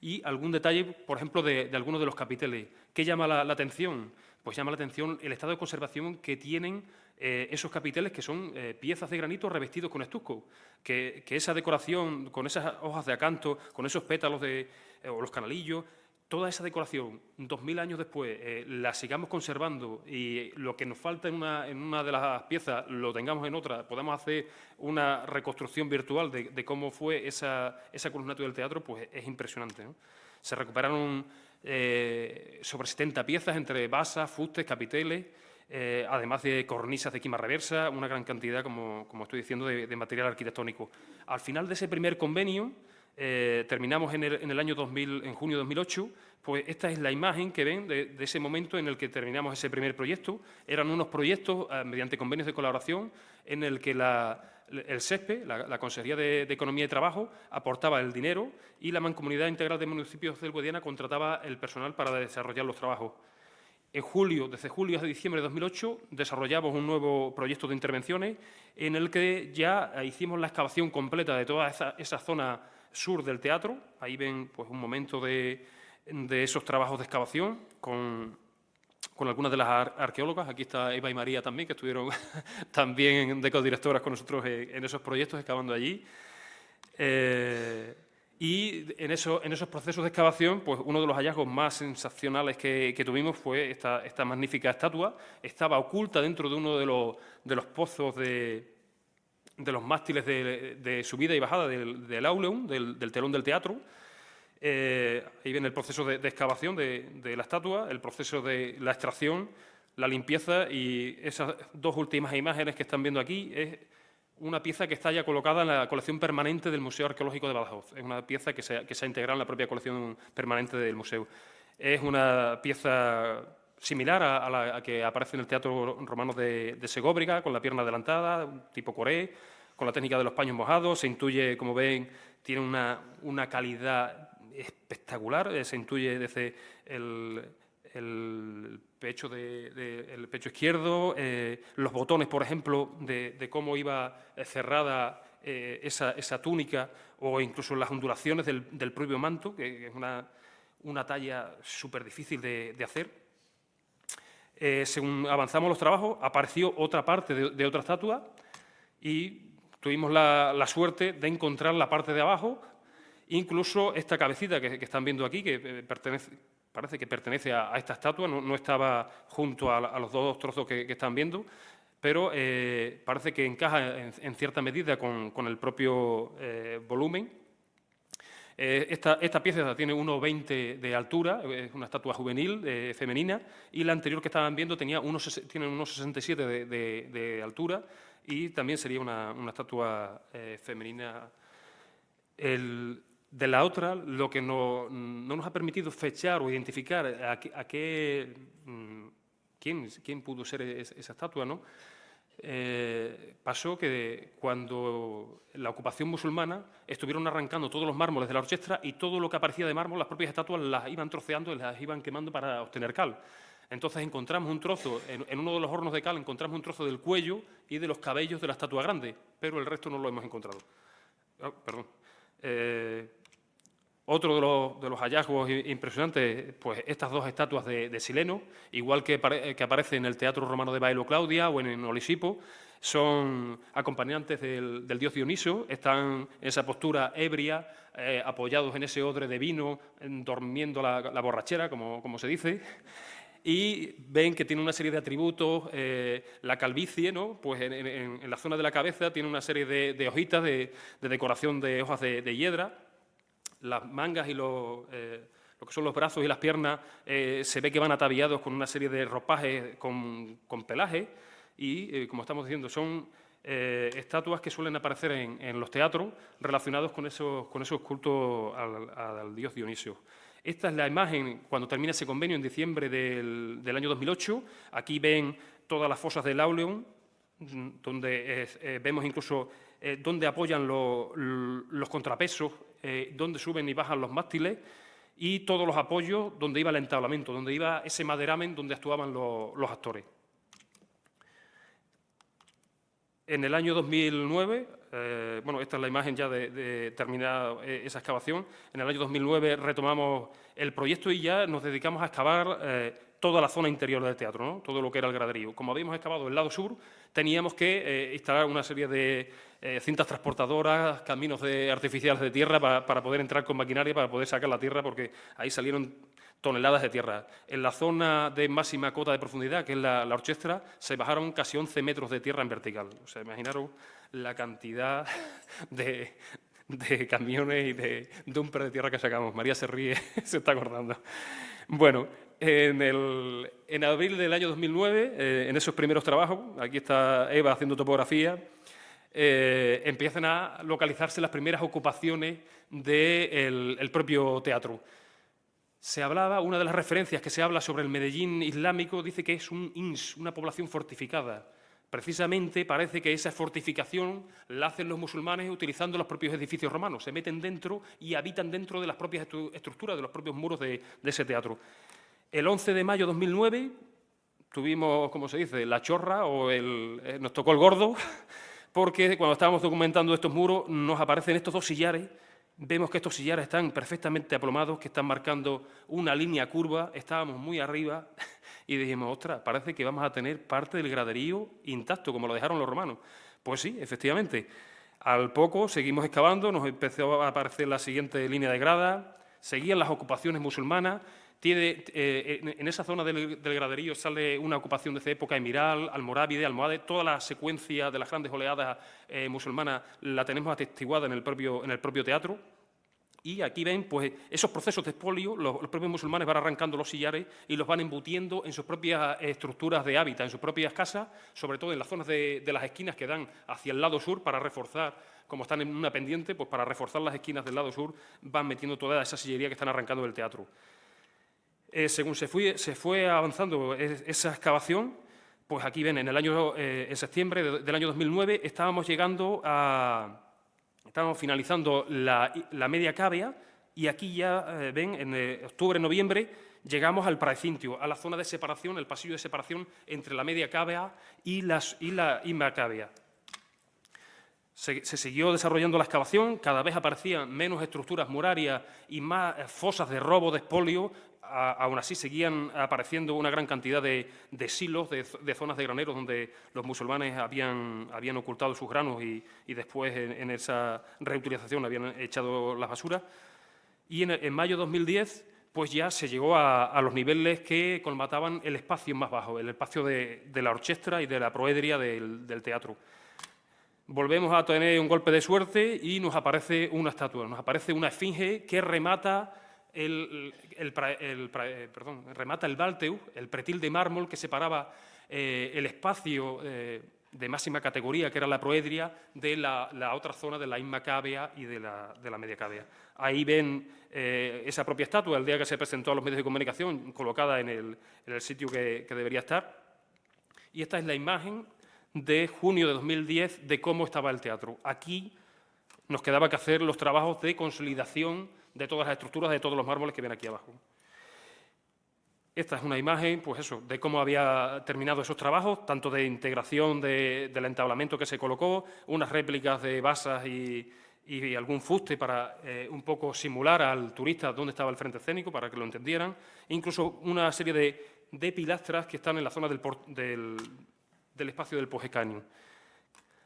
Y algún detalle, por ejemplo, de algunos de los capiteles. ¿Qué llama la atención? Pues llama la atención el estado de conservación que tienen esos capiteles, que son piezas de granito revestidos con estuco. Que esa decoración, con esas hojas de acanto, con esos pétalos o los canalillos, toda esa decoración, 2000 años después, la sigamos conservando y lo que nos falta en una de las piezas lo tengamos en otra, podemos hacer una reconstrucción virtual de cómo fue esa columnatio del teatro, pues es impresionante, ¿no? Se recuperaron sobre 70 piezas entre basas, fustes, capiteles, además de cornisas de quima reversa, una gran cantidad, como estoy diciendo, de material arquitectónico. Al final de ese primer convenio, terminamos en el año 2000, en junio de 2008, pues esta es la imagen que ven de ese momento en el que terminamos ese primer proyecto. Eran unos proyectos mediante convenios de colaboración en el que el SESPE, la Consejería de Economía y Trabajo, aportaba el dinero y la Mancomunidad Integral de Municipios del Guadiana contrataba el personal para desarrollar los trabajos. Desde julio a diciembre de 2008, desarrollamos un nuevo proyecto de intervenciones en el que ya hicimos la excavación completa de toda esa zona sur del teatro. Ahí ven pues, un momento de esos trabajos de excavación con algunas de las arqueólogas. Aquí está Eva y María también, que estuvieron también de codirectoras con nosotros en esos proyectos, excavando allí. Y en esos procesos de excavación, pues uno de los hallazgos más sensacionales que tuvimos fue esta magnífica estatua. Estaba oculta dentro de uno de los pozos de los mástiles de subida y bajada del auleum, del telón del teatro. Ahí viene el proceso de excavación de la estatua, el proceso de la extracción, la limpieza, y esas dos últimas imágenes que están viendo aquí es una pieza que está ya colocada en la colección permanente del Museo Arqueológico de Badajoz. Es una pieza que se ha integrado en la propia colección permanente del museo. Es una pieza similar a la que aparece en el Teatro Romano de Segóbriga, con la pierna adelantada, tipo coré, con la técnica de los paños mojados. Se intuye, como ven, tiene una calidad espectacular. Se intuye desde el pecho, el pecho izquierdo, los botones, por ejemplo, de cómo iba cerrada esa túnica, o incluso las ondulaciones del propio manto, que es una talla súper difícil de hacer. Según avanzamos los trabajos, apareció otra parte de otra estatua y tuvimos la suerte de encontrar la parte de abajo, incluso esta cabecita que están viendo aquí, que parece que pertenece a esta estatua, no estaba junto a los dos trozos que están viendo, pero parece que encaja en cierta medida con el propio volumen. Esta pieza tiene 1,20 de altura, es una estatua juvenil, femenina, y la anterior que estaban viendo tiene 1,67 de altura, y también sería una estatua femenina. De la otra, lo que no nos ha permitido fechar o identificar quién pudo ser esa estatua, ¿no? Pasó que cuando la ocupación musulmana estuvieron arrancando todos los mármoles de la orchestra, y todo lo que aparecía de mármol, las propias estatuas las iban troceando y las iban quemando para obtener cal. Entonces encontramos un trozo, en uno de los hornos de cal encontramos un trozo del cuello y de los cabellos de la estatua grande, pero el resto no lo hemos encontrado. Perdón. Otro de los hallazgos impresionantes, pues estas dos estatuas de Sileno, igual que aparece en el Teatro Romano de Bailo Claudia o en Olisipo, son acompañantes del dios Dioniso, están en esa postura ebria, apoyados en ese odre de vino, durmiendo la borrachera, como se dice, y ven que tiene una serie de atributos. La calvicie, ¿no? Pues en la zona de la cabeza tiene una serie de hojitas de decoración de hojas de hiedra. Las mangas y lo que son los brazos y las piernas se ve que van ataviados con una serie de ropajes con pelaje, y, como estamos diciendo, son estatuas que suelen aparecer en los teatros relacionados con esos cultos al dios Dionisio. Esta es la imagen cuando termina ese convenio en diciembre del año 2008. Aquí ven todas las fosas del Auleón, donde vemos incluso dónde apoyan los contrapesos, dónde suben y bajan los mástiles, y todos los apoyos donde iba el entablamento, donde iba ese maderamen donde actuaban los actores. En el año 2009, bueno, esta es la imagen ya de terminada esa excavación. En el año 2009 retomamos el proyecto y ya nos dedicamos a excavar toda la zona interior del teatro, ¿no? Todo lo que era el graderío. Como habíamos excavado el lado sur, teníamos que instalar una serie de cintas transportadoras, caminos artificiales de tierra para poder entrar con maquinaria, para poder sacar la tierra, porque ahí salieron toneladas de tierra. En la zona de máxima cota de profundidad, que es la orchestra, se bajaron casi 11 metros de tierra en vertical. O sea, imaginaros la cantidad de camiones y de dumper de tierra que sacamos. María se ríe, se está acordando. Bueno, en abril del año 2009, en esos primeros trabajos, aquí está Eva haciendo topografía, empiezan a localizarse las primeras ocupaciones del propio teatro. Se hablaba, una de las referencias que se habla sobre el Medellín islámico, dice que es una población fortificada. Precisamente parece que esa fortificación la hacen los musulmanes utilizando los propios edificios romanos. Se meten dentro y habitan dentro de las propias estructuras, de los propios muros de ese teatro. El 11 de mayo de 2009 tuvimos, como se dice, la chorra, nos tocó el gordo, porque cuando estábamos documentando estos muros nos aparecen estos dos sillares. Vemos que estos sillares están perfectamente aplomados, que están marcando una línea curva. Estábamos muy arriba y dijimos, ostras, parece que vamos a tener parte del graderío intacto, como lo dejaron los romanos. Pues sí, efectivamente. Al poco seguimos excavando, nos empezó a aparecer la siguiente línea de grada, seguían las ocupaciones musulmanas. En esa zona del graderío sale una ocupación de esa época, emiral, almorávide, almohade. Toda la secuencia de las grandes oleadas musulmanas la tenemos atestiguada en el propio teatro. Y aquí ven pues, esos procesos de expolio, los propios musulmanes van arrancando los sillares y los van embutiendo en sus propias estructuras de hábitat, en sus propias casas, sobre todo en las zonas de las esquinas que dan hacia el lado sur para reforzar, como están en una pendiente, pues para reforzar las esquinas del lado sur van metiendo toda esa sillería que están arrancando del teatro. Según se fue avanzando esa excavación, pues aquí ven, en septiembre del año 2009 estábamos finalizando la media cávea y aquí ya ven, en octubre, noviembre, llegamos al praecintio, a la zona de separación, el pasillo de separación entre la media cávea y la inma cávea. Se siguió desarrollando la excavación, cada vez aparecían menos estructuras murarias y más fosas de robo, de expolio. Aún así seguían apareciendo una gran cantidad de silos, de zonas de graneros donde los musulmanes habían ocultado sus granos y después en esa reutilización habían echado las basuras. Y en mayo de 2010 pues ya se llegó a los niveles que colmataban el espacio más bajo, el espacio de la orquestra y de la proedria del teatro. Volvemos a tener un golpe de suerte y nos aparece una estatua, nos aparece una esfinge que remata remata el Balteus, el pretil de mármol que separaba el espacio de máxima categoría, que era la proedria, de la otra zona de la inma cávea y de la media cávea. Ahí ven esa propia estatua, el día que se presentó a los medios de comunicación, colocada en el sitio que debería estar. Y esta es la imagen de junio de 2010 de cómo estaba el teatro. Aquí nos quedaba que hacer los trabajos de consolidación de todas las estructuras, de todos los mármoles que ven aquí abajo. Esta es una imagen, pues eso, de cómo había terminado esos trabajos, tanto de integración del entablamento que se colocó, unas réplicas de basas y algún fuste para un poco simular al turista dónde estaba el frente escénico, para que lo entendieran, incluso una serie de pilastras que están en la zona del espacio del Poge Canyon.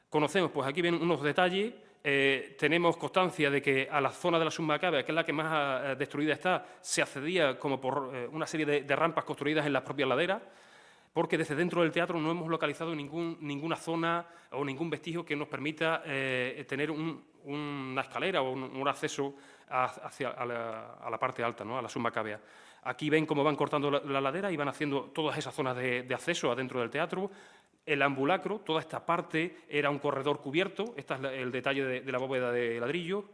Conocemos, pues aquí ven unos detalles. Tenemos constancia de que a la zona de la Summa Cávea, que es la que más destruida está, se accedía como por una serie de rampas construidas en las propias laderas, porque desde dentro del teatro no hemos localizado ninguna zona o ningún vestigio que nos permita tener una escalera o un acceso a la parte alta, ¿no? A la Summa Cávea. Aquí ven cómo van cortando la ladera y van haciendo todas esas zonas de acceso adentro del teatro. El ambulacro, toda esta parte era un corredor cubierto, este es el detalle de la bóveda de ladrillo.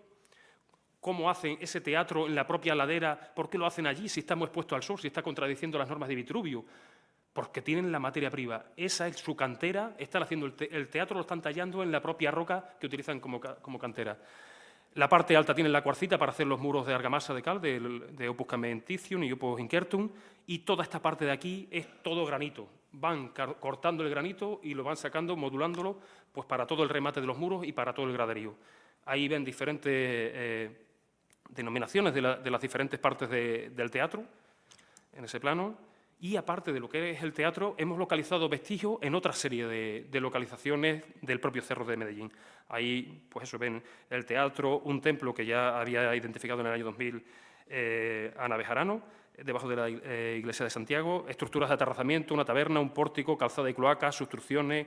¿Cómo hacen ese teatro en la propia ladera? ¿Por qué lo hacen allí si estamos expuestos al sol, si está contradiciendo las normas de Vitruvio? Porque tienen la materia prima. Esa es su cantera, están haciendo el teatro, lo están tallando en la propia roca que utilizan como cantera. La parte alta tiene la cuarcita para hacer los muros de argamasa de cal, de Opus Camenticium y Opus Incertum, y toda esta parte de aquí es todo granito. Van cortando el granito y lo van sacando, modulándolo, pues para todo el remate de los muros y para todo el graderío. Ahí ven diferentes denominaciones de las diferentes partes del teatro, en ese plano. Y aparte de lo que es el teatro, hemos localizado vestigios en otra serie de localizaciones del propio Cerro de Medellín. Ahí, pues eso, ven el teatro, un templo que ya había identificado en el año 2000 Ana Bejarano, debajo de la iglesia de Santiago, estructuras de aterrazamiento, una taberna, un pórtico, calzada y cloaca, sustrucciones,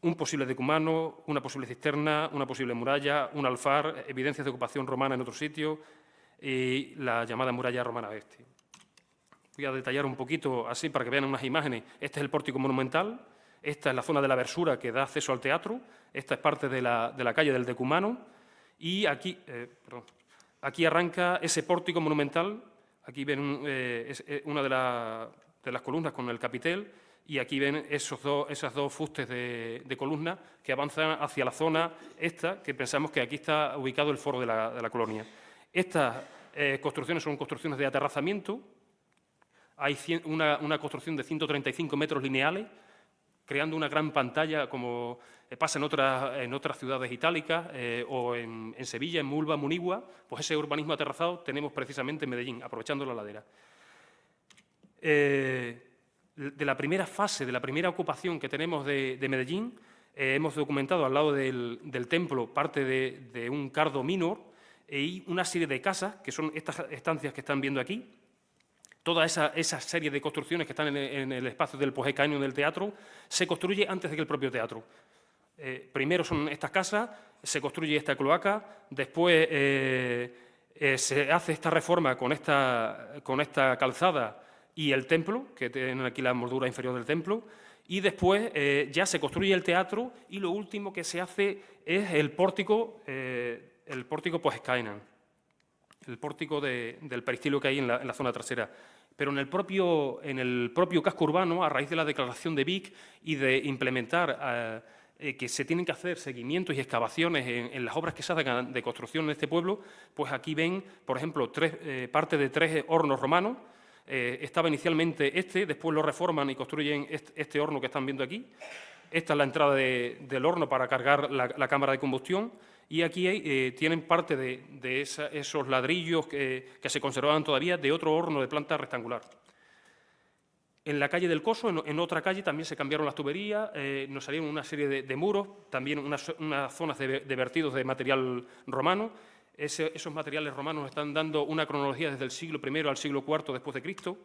un posible decumano, una posible cisterna, una posible muralla, un alfar, evidencias de ocupación romana en otro sitio y la llamada muralla romana oeste. Voy a detallar un poquito así para que vean unas imágenes. Este es el pórtico monumental, esta es la zona de la versura que da acceso al teatro, esta es parte de la calle del Decumano y aquí arranca ese pórtico monumental. Aquí ven una de las columnas con el capitel y aquí ven esas dos fustes de columnas que avanzan hacia la zona esta, que pensamos que aquí está ubicado el foro de la colonia. Estas construcciones son construcciones de aterrazamiento. Hay una construcción de 135 metros lineales, creando una gran pantalla como pasa en otras ciudades itálicas o en Sevilla, en Mulva, Munigua. Pues ese urbanismo aterrazado tenemos precisamente en Medellín, aprovechando la ladera. De la primera fase, de la primera ocupación que tenemos de Medellín, hemos documentado al lado del templo parte de un cardo minor y una serie de casas, que son estas estancias que están viendo aquí. Toda esa serie de construcciones que están en el espacio del Poge Canyon del teatro se construye antes de que el propio teatro. Primero son estas casas, se construye esta cloaca, después Se hace esta reforma con esta calzada y el templo, que tienen aquí la moldura inferior del templo, y después ya se construye el teatro y lo último que se hace es el pórtico Post-Skyline, el pórtico del peristilio que hay en la zona trasera. Pero en el propio casco urbano, a raíz de la declaración de Vic y de implementar que se tienen que hacer seguimientos y excavaciones en las obras que se hagan de construcción en este pueblo, pues aquí ven, por ejemplo, parte de 3 hornos romanos. Estaba inicialmente después lo reforman y construyen este horno que están viendo aquí. Esta es la entrada del horno para cargar la cámara de combustión. Y aquí tienen parte de esos ladrillos que se conservaban todavía de otro horno de planta rectangular. En la calle del Coso, en otra calle, también se cambiaron las tuberías, nos salieron una serie de muros, también unas zonas de vertidos de material romano. Esos materiales romanos están dando una cronología desde el siglo I al siglo IV después de Cristo.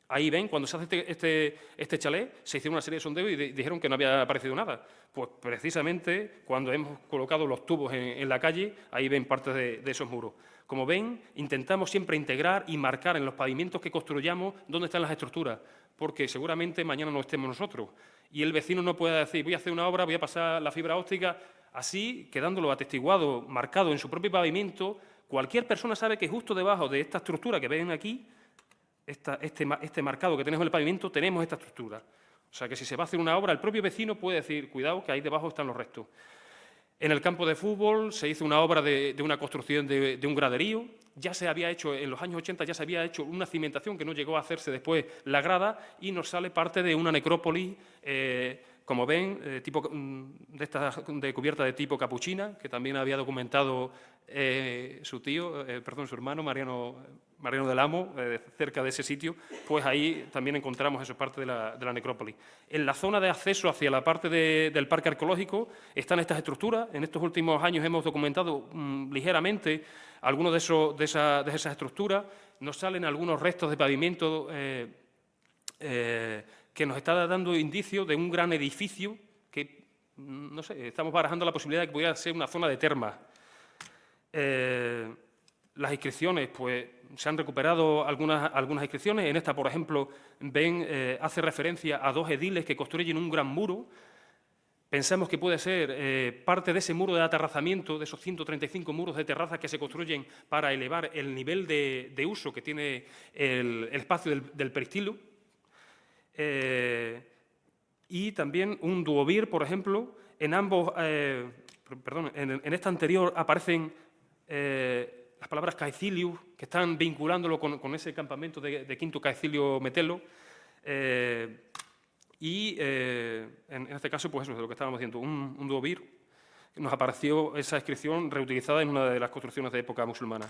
Ahí ven, cuando se hace este chalet, se hicieron una serie de sondeos y dijeron que no había aparecido nada. Pues precisamente cuando hemos colocado los tubos en la calle, ahí ven parte de esos muros. Como ven, intentamos siempre integrar y marcar en los pavimentos que construyamos dónde están las estructuras, porque seguramente mañana no estemos nosotros. Y el vecino no puede decir, voy a hacer una obra, voy a pasar la fibra óptica. Así, quedándolo atestiguado, marcado en su propio pavimento, cualquier persona sabe que justo debajo de esta estructura que ven aquí, este marcado que tenemos en el pavimento, tenemos esta estructura. O sea que si se va a hacer una obra, el propio vecino puede decir, cuidado, que ahí debajo están los restos. En el campo de fútbol se hizo una obra de una construcción de un graderío. Ya se había hecho, en los años 80, ya se había hecho una cimentación que no llegó a hacerse después la grada y nos sale parte de una necrópolis, como ven, de cubierta de tipo capuchina, que también había documentado su hermano, Mariano del Amo, cerca de ese sitio. Pues ahí también encontramos eso, parte de la necrópolis. En la zona de acceso hacia la parte del parque arqueológico están estas estructuras. En estos últimos años hemos documentado ligeramente algunos de esas estructuras. Nos salen algunos restos de pavimento que nos está dando indicios de un gran edificio que, no sé, estamos barajando la posibilidad de que pudiera ser una zona de termas. Las inscripciones, pues se han recuperado algunas inscripciones. En esta, por ejemplo, ven, hace referencia a 2 ediles que construyen un gran muro. Pensamos que puede ser parte de ese muro de aterrazamiento, de esos 135 muros de terrazas que se construyen para elevar el nivel de uso que tiene el espacio del peristilo. Y también un duovir, por ejemplo. En ambos, en esta anterior aparecen las palabras Caecilius, que están vinculándolo con ese campamento de Quinto Caecilio Metelo. Y en este caso, pues eso es lo que estábamos diciendo, un duovir. Nos apareció esa inscripción reutilizada en una de las construcciones de época musulmana.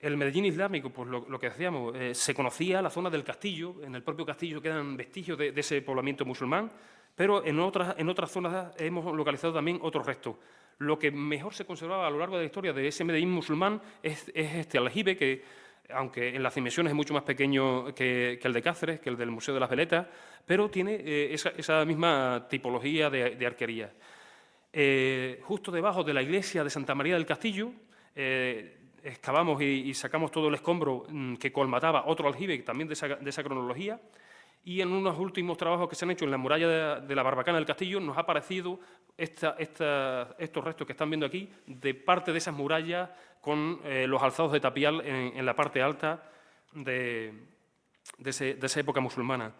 El Medellín islámico, pues lo que decíamos, se conocía la zona del castillo. En el propio castillo quedan vestigios de ese poblamiento musulmán, pero en otras zonas hemos localizado también otros restos. Lo que mejor se conservaba a lo largo de la historia de ese Medellín musulmán es este aljibe, que, aunque en las dimensiones es mucho más pequeño que el de Cáceres, que el del Museo de las Veletas, pero tiene esa misma tipología de arquería. Justo debajo de la iglesia de Santa María del Castillo, excavamos y sacamos todo el escombro que colmataba otro aljibe también de esa cronología, y en unos últimos trabajos que se han hecho en la muralla de la Barbacana del Castillo nos ha aparecido estos restos que están viendo aquí de parte de esas murallas con los alzados de tapial en la parte alta de esa época musulmana.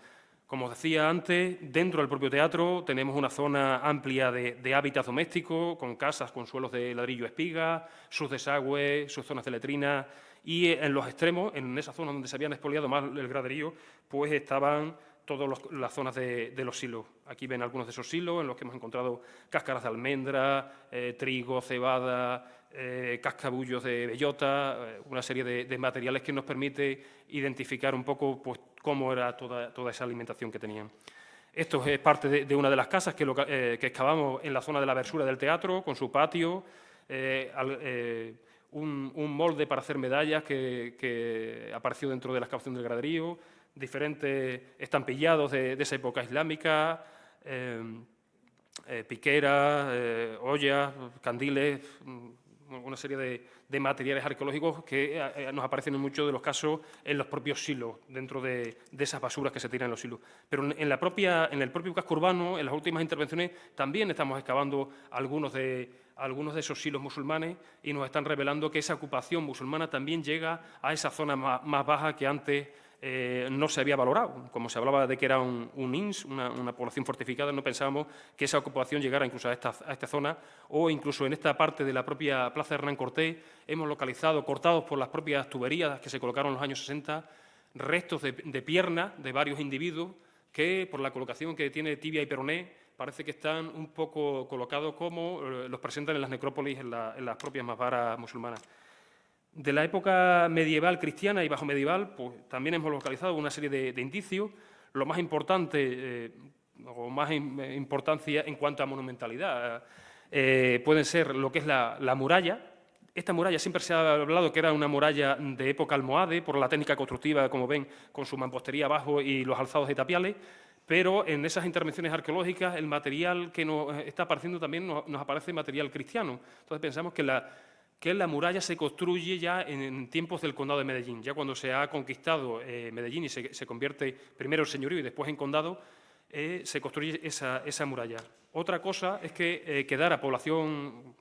Como os decía antes, dentro del propio teatro tenemos una zona amplia de hábitats domésticos, con casas con suelos de ladrillo espiga, sus desagües, sus zonas de letrina, y en los extremos, en esa zona donde se habían expoliado más el graderío, pues estaban todas las zonas de los silos. Aquí ven algunos de esos silos en los que hemos encontrado cáscaras de almendra, trigo, cebada, cascabullos de bellota, una serie de materiales que nos permite identificar un poco pues, cómo era toda esa alimentación que tenían. Esto es parte de una de las casas que excavamos en la zona de la versura del teatro, con su patio, un molde para hacer medallas que apareció dentro de la excavación del graderío, diferentes estampillados de esa época islámica, piqueras, ollas, candiles, una serie de materiales arqueológicos que nos aparecen en muchos de los casos en los propios silos, dentro de esas basuras que se tiran en los silos. Pero en el propio casco urbano, en las últimas intervenciones, también estamos excavando algunos de esos silos musulmanes y nos están revelando que esa ocupación musulmana también llega a esa zona más baja que antes no se había valorado. Como se hablaba de que era un INS, una población fortificada, no pensábamos que esa ocupación llegara incluso a esta zona, o incluso en esta parte de la propia Plaza Hernán Cortés hemos localizado, cortados por las propias tuberías que se colocaron en los años 60, restos de piernas de varios individuos que, por la colocación que tiene tibia y peroné, parece que están un poco colocados como los presentan en las necrópolis, en las propias mazbaras musulmanas. De la época medieval cristiana y bajo medieval, pues también hemos localizado una serie de indicios. Lo más importante, o más importancia en cuanto a monumentalidad, pueden ser lo que es la muralla. Esta muralla siempre se ha hablado que era una muralla de época almohade, por la técnica constructiva, como ven, con su mampostería abajo y los alzados de tapiales, pero en esas intervenciones arqueológicas el material que nos está apareciendo también nos aparece material cristiano. Entonces pensamos que la muralla se construye ya en tiempos del condado de Medellín. Ya cuando se ha conquistado Medellín y se convierte primero en señorío y después en condado, se construye esa muralla. Otra cosa es que quedara población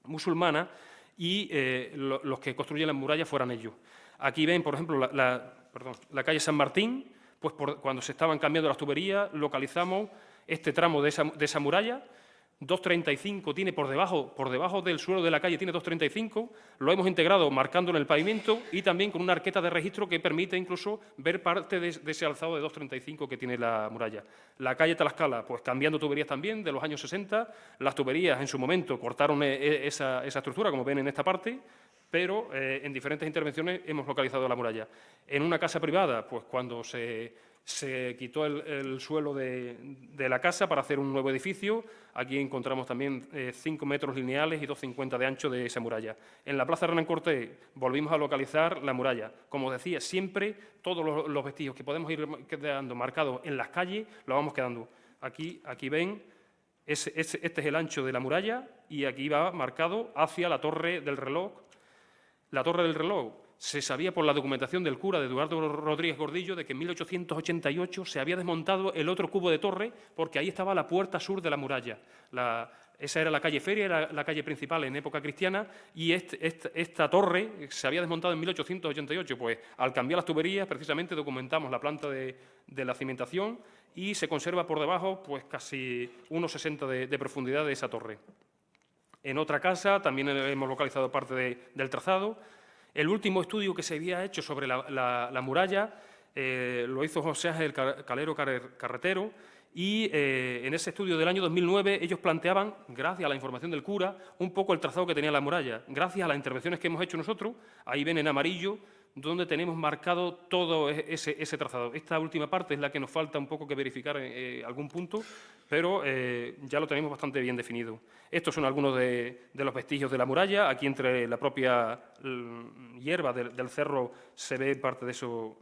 musulmana y los que construyen la muralla fueran ellos. Aquí ven, por ejemplo, la calle San Martín, pues cuando se estaban cambiando las tuberías, localizamos este tramo de esa muralla. 2,35 tiene por debajo del suelo de la calle, tiene 2,35, lo hemos integrado marcando en el pavimento y también con una arqueta de registro que permite incluso ver parte de ese alzado de 2,35 que tiene la muralla. La calle Tlaxcala, pues cambiando tuberías también de los años 60, las tuberías en su momento cortaron esa estructura, como ven en esta parte, pero en diferentes intervenciones hemos localizado la muralla. En una casa privada, pues cuando se quitó el suelo de la casa para hacer un nuevo edificio. Aquí encontramos también 5 metros lineales y 2,50 de ancho de esa muralla. En la Plaza Hernán Cortés volvimos a localizar la muralla. Como decía, siempre todos los vestigios que podemos ir quedando marcados en las calles, los vamos quedando. Aquí ven, este es el ancho de la muralla y aquí va marcado hacia la Torre del Reloj. La Torre del Reloj se sabía por la documentación del cura de Eduardo Rodríguez Gordillo de que en 1888 se había desmontado el otro cubo de torre porque ahí estaba la puerta sur de la muralla. Esa era la calle Feria, era la calle principal en época cristiana y esta torre se había desmontado en 1888. Pues al cambiar las tuberías, precisamente documentamos la planta de la cimentación y se conserva por debajo pues casi 1,60 de profundidad de esa torre. En otra casa también hemos localizado parte del trazado. El último estudio que se había hecho sobre la muralla lo hizo José Ángel Calero Carretero y en ese estudio del año 2009 ellos planteaban, gracias a la información del cura, un poco el trazado que tenía la muralla. Gracias a las intervenciones que hemos hecho nosotros, ahí ven en amarillo, donde tenemos marcado todo ese trazado. Esta última parte es la que nos falta un poco que verificar en algún punto, pero ya lo tenemos bastante bien definido. Estos son algunos de los vestigios de la muralla. Aquí entre la propia hierba del cerro se ve parte de esos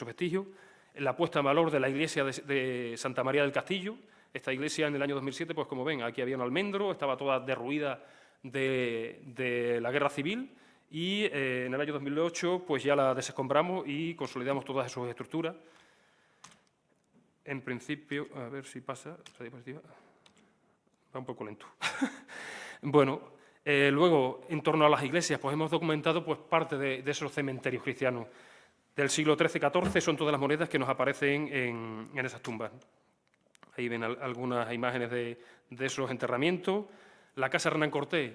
vestigios. La puesta en valor de la iglesia de Santa María del Castillo. Esta iglesia en el año 2007, pues como ven, aquí había un almendro, estaba toda derruida de la guerra civil. Y en el año 2008 pues ya la desescombramos y consolidamos todas sus estructuras. En principio, a ver si pasa, la diapositiva, va un poco lento. Bueno, luego, en torno a las iglesias, pues hemos documentado pues, parte de esos cementerios cristianos. Del siglo XIII-XIV son todas las monedas que nos aparecen en esas tumbas. Ahí ven algunas imágenes de esos enterramientos. La casa Hernán Cortés.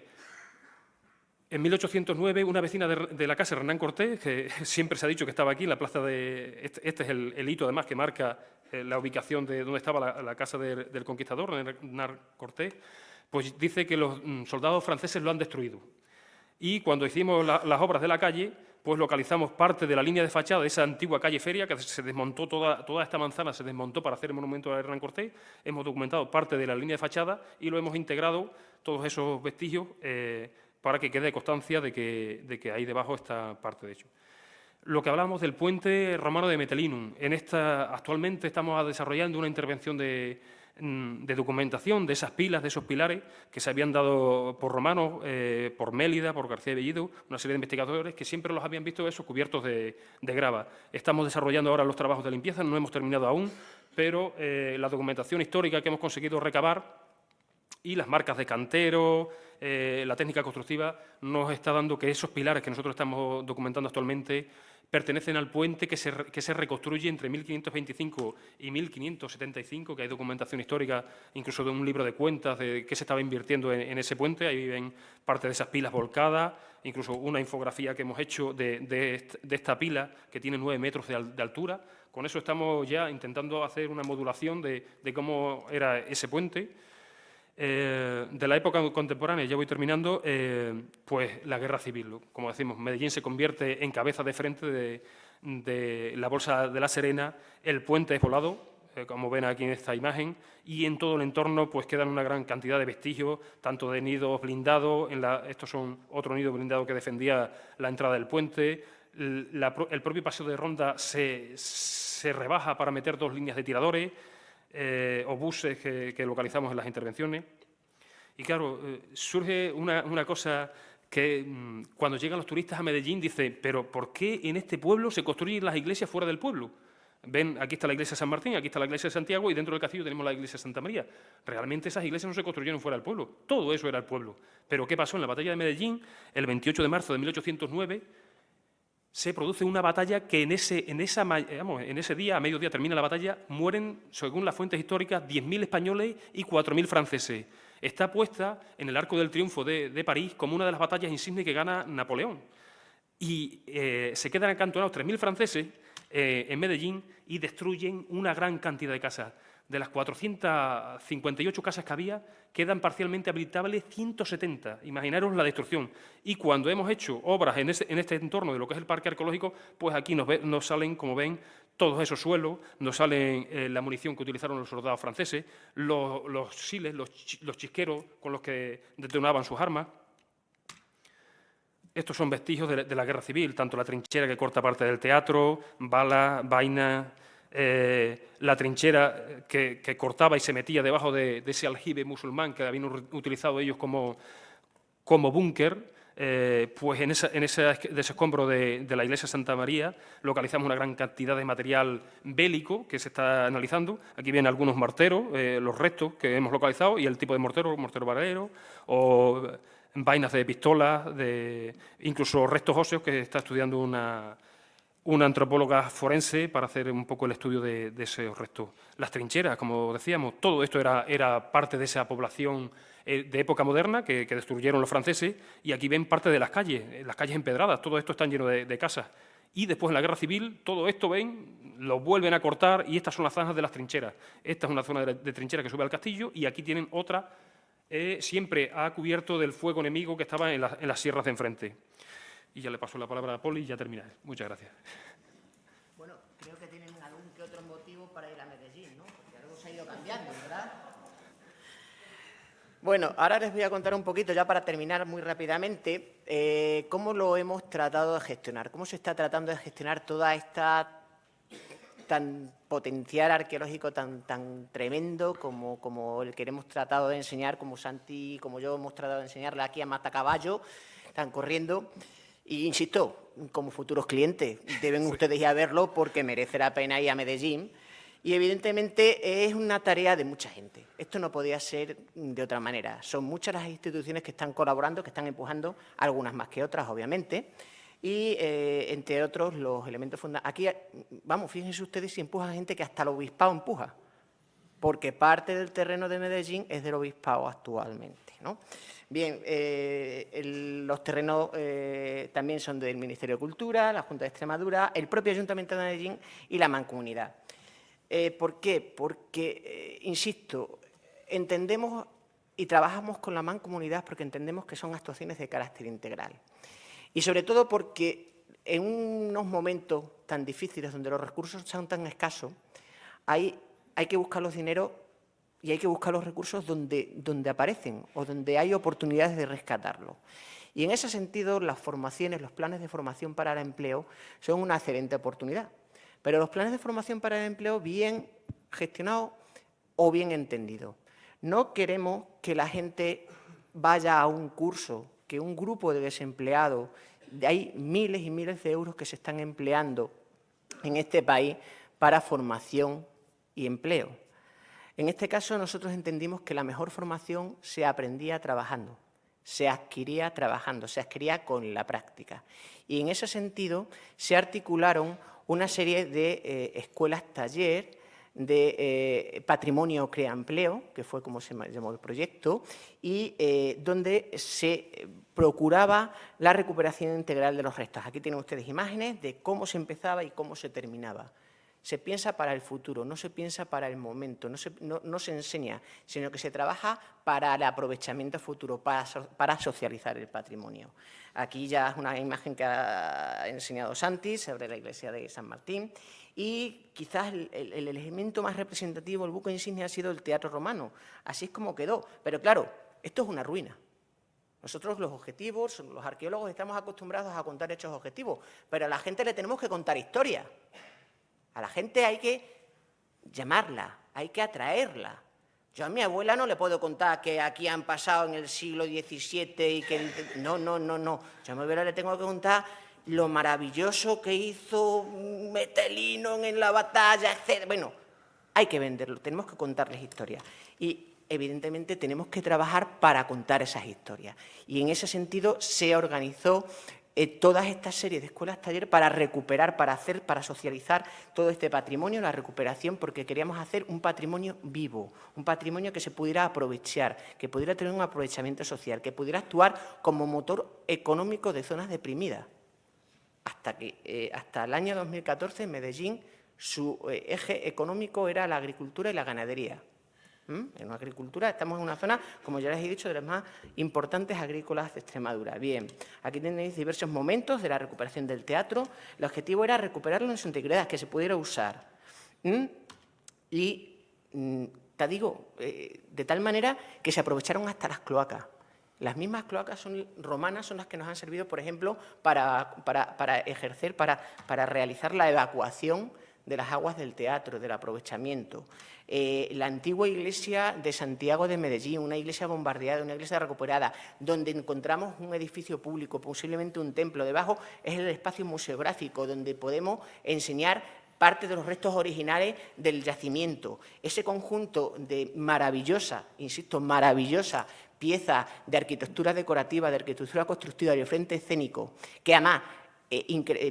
En 1809, una vecina de la casa Hernán Cortés, que siempre se ha dicho que estaba aquí, en la plaza de... Este es el hito, además, que marca la ubicación de donde estaba la casa del conquistador, Hernán Cortés, pues dice que los soldados franceses lo han destruido. Y cuando hicimos las obras de la calle, pues localizamos parte de la línea de fachada de esa antigua calle Feria, que se desmontó, toda esta manzana se desmontó para hacer el monumento a Hernán Cortés. Hemos documentado parte de la línea de fachada y lo hemos integrado, todos esos vestigios, para que quede constancia de que ahí debajo está parte de hecho. Lo que hablamos del puente romano de Metelinum. Actualmente estamos desarrollando una intervención de documentación de esas pilas, de esos pilares que se habían dado por Romanos, por Mélida, por García de Bellido, una serie de investigadores que siempre los habían visto esos cubiertos de grava. Estamos desarrollando ahora los trabajos de limpieza, no hemos terminado aún, pero la documentación histórica que hemos conseguido recabar y las marcas de cantero, la técnica constructiva, nos está dando que esos pilares que nosotros estamos documentando actualmente pertenecen al puente que se reconstruye entre 1525 y 1575, que hay documentación histórica, incluso de un libro de cuentas de qué se estaba invirtiendo en ese puente. Ahí ven parte de esas pilas volcadas, incluso una infografía que hemos hecho de esta pila que tiene 9 metros de altura. Con eso estamos ya intentando hacer una modulación de cómo era ese puente. De la época contemporánea, ya voy terminando, pues la guerra civil. Como decimos, Medellín se convierte en cabeza de frente de la Bolsa de la Serena, el puente es volado, como ven aquí en esta imagen, y en todo el entorno pues quedan una gran cantidad de vestigios, tanto de nidos blindados, estos son otro nido blindado que defendía la entrada del puente, el propio paseo de ronda se rebaja para meter 2 líneas de tiradores, o buses que localizamos en las intervenciones. Y claro, surge una cosa que cuando llegan los turistas a Medellín dice, pero ¿por qué en este pueblo se construyen las iglesias fuera del pueblo? Ven, aquí está la iglesia de San Martín, aquí está la iglesia de Santiago y dentro del castillo tenemos la iglesia de Santa María. Realmente esas iglesias no se construyeron fuera del pueblo, todo eso era el pueblo. Pero ¿qué pasó? En la batalla de Medellín, el 28 de marzo de 1809, se produce una batalla que en ese día, a mediodía termina la batalla, mueren, según las fuentes históricas, 10.000 españoles y 4.000 franceses. Está puesta en el Arco del Triunfo de París como una de las batallas insignes que gana Napoleón. Y se quedan acantonados 3.000 franceses en Medellín y destruyen una gran cantidad de casas. De las 458 casas que había, quedan parcialmente habitables 170. Imaginaros la destrucción. Y cuando hemos hecho obras en este entorno de lo que es el parque arqueológico, pues aquí nos salen, como ven, todos esos suelos, nos salen la munición que utilizaron los soldados franceses, los siles, los chisqueros con los que detonaban sus armas. Estos son vestigios de la guerra civil, tanto la trinchera que corta parte del teatro, balas, vainas, la trinchera que cortaba y se metía debajo de ese aljibe musulmán que habían utilizado ellos como búnker, pues en ese escombro de la iglesia de Santa María localizamos una gran cantidad de material bélico que se está analizando. Aquí vienen algunos morteros, los restos que hemos localizado y el tipo de mortero barrero, o vainas de pistolas, incluso restos óseos que está estudiando una antropóloga forense para hacer un poco el estudio de esos restos. Las trincheras, como decíamos, todo esto era parte de esa población de época moderna que destruyeron los franceses, y aquí ven parte de las calles empedradas, todo esto está lleno de casas. Y después en la guerra civil, todo esto ven, lo vuelven a cortar y estas son las zanjas de las trincheras. Esta es una zona de trinchera que sube al castillo y aquí tienen otra, siempre a cubierto del fuego enemigo que estaba en las sierras de enfrente. Y ya le paso la palabra a Poli y ya terminaré. Muchas gracias. Bueno, creo que tienen algún que otro motivo para ir a Medellín, ¿no? Porque algo se ha ido cambiando, ¿verdad? Bueno, ahora les voy a contar un poquito, ya para terminar muy rápidamente, cómo lo hemos tratado de gestionar, cómo se está tratando de gestionar toda esta potencial arqueológico tan tremendo como el que hemos tratado de enseñar, como Santi y como yo hemos tratado de enseñarle aquí a Matacaballo, están corriendo. Y insisto, como futuros clientes, deben ustedes ir a verlo porque merece la pena ir a Medellín. Y evidentemente es una tarea de mucha gente. Esto no podía ser de otra manera. Son muchas las instituciones que están colaborando, que están empujando, algunas más que otras, obviamente. Y, entre otros, los elementos fundamentales. Aquí, vamos, fíjense ustedes si empujan gente que hasta el obispado empuja, porque parte del terreno de Medellín es del obispado actualmente, ¿no? Bien, los terrenos también son del Ministerio de Cultura, la Junta de Extremadura, el propio Ayuntamiento de Medellín y la Mancomunidad. ¿Por qué? Porque, insisto, entendemos y trabajamos con la Mancomunidad porque entendemos que son actuaciones de carácter integral. Y sobre todo porque en unos momentos tan difíciles donde los recursos son tan escasos, hay que buscar los dineros y hay que buscar los recursos donde aparecen o donde hay oportunidades de rescatarlos. Y en ese sentido, las formaciones, los planes de formación para el empleo son una excelente oportunidad. Pero los planes de formación para el empleo bien gestionados o bien entendido. No queremos que la gente vaya a un curso, que un grupo de desempleados, hay miles y miles de euros que se están empleando en este país para formación y empleo. En este caso, nosotros entendimos que la mejor formación se aprendía trabajando, se adquiría trabajando, se adquiría con la práctica. Y en ese sentido se articularon una serie de escuelas taller, de Patrimonio Crea Empleo, que fue como se llamó el proyecto, y donde se procuraba la recuperación integral de los restos. Aquí tienen ustedes imágenes de cómo se empezaba y cómo se terminaba. Se piensa para el futuro, no se piensa para el momento, no se enseña, sino que se trabaja para el aprovechamiento futuro, para socializar el patrimonio. Aquí ya es una imagen que ha enseñado Santi sobre la iglesia de San Martín y quizás el elemento más representativo, el buque insignia, ha sido el Teatro Romano. Así es como quedó. Pero claro, esto es una ruina. Nosotros los objetivos, los arqueólogos, estamos acostumbrados a contar hechos objetivos, pero a la gente le tenemos que contar historia. A la gente hay que llamarla, hay que atraerla. Yo a mi abuela no le puedo contar que aquí han pasado en el siglo XVII y que... No. Yo a mi abuela le tengo que contar lo maravilloso que hizo Metelino en la batalla, etc. Bueno, hay que venderlo, tenemos que contarles historias. Y evidentemente tenemos que trabajar para contar esas historias. Y en ese sentido se organizó todas estas series de escuelas taller para recuperar, para socializar todo este patrimonio, la recuperación, porque queríamos hacer un patrimonio vivo, un patrimonio que se pudiera aprovechar, que pudiera tener un aprovechamiento social, que pudiera actuar como motor económico de zonas deprimidas. Hasta el año 2014 en Medellín su eje económico era la agricultura y la ganadería. En una agricultura, estamos en una zona, como ya les he dicho, de las más importantes agrícolas de Extremadura. Bien, aquí tenéis diversos momentos de la recuperación del teatro. El objetivo era recuperarlo en su integridad, que se pudiera usar. Y, te digo, de tal manera que se aprovecharon hasta las cloacas. Las mismas cloacas romanas son las que nos han servido, por ejemplo, para realizar la evacuación de las aguas del teatro, del aprovechamiento. La antigua iglesia de Santiago de Medellín, una iglesia bombardeada, una iglesia recuperada, donde encontramos un edificio público, posiblemente un templo. Debajo es el espacio museográfico, donde podemos enseñar parte de los restos originales del yacimiento. Ese conjunto de maravillosa, insisto, maravillosa pieza de arquitectura decorativa, de arquitectura constructiva y de frente escénico, que además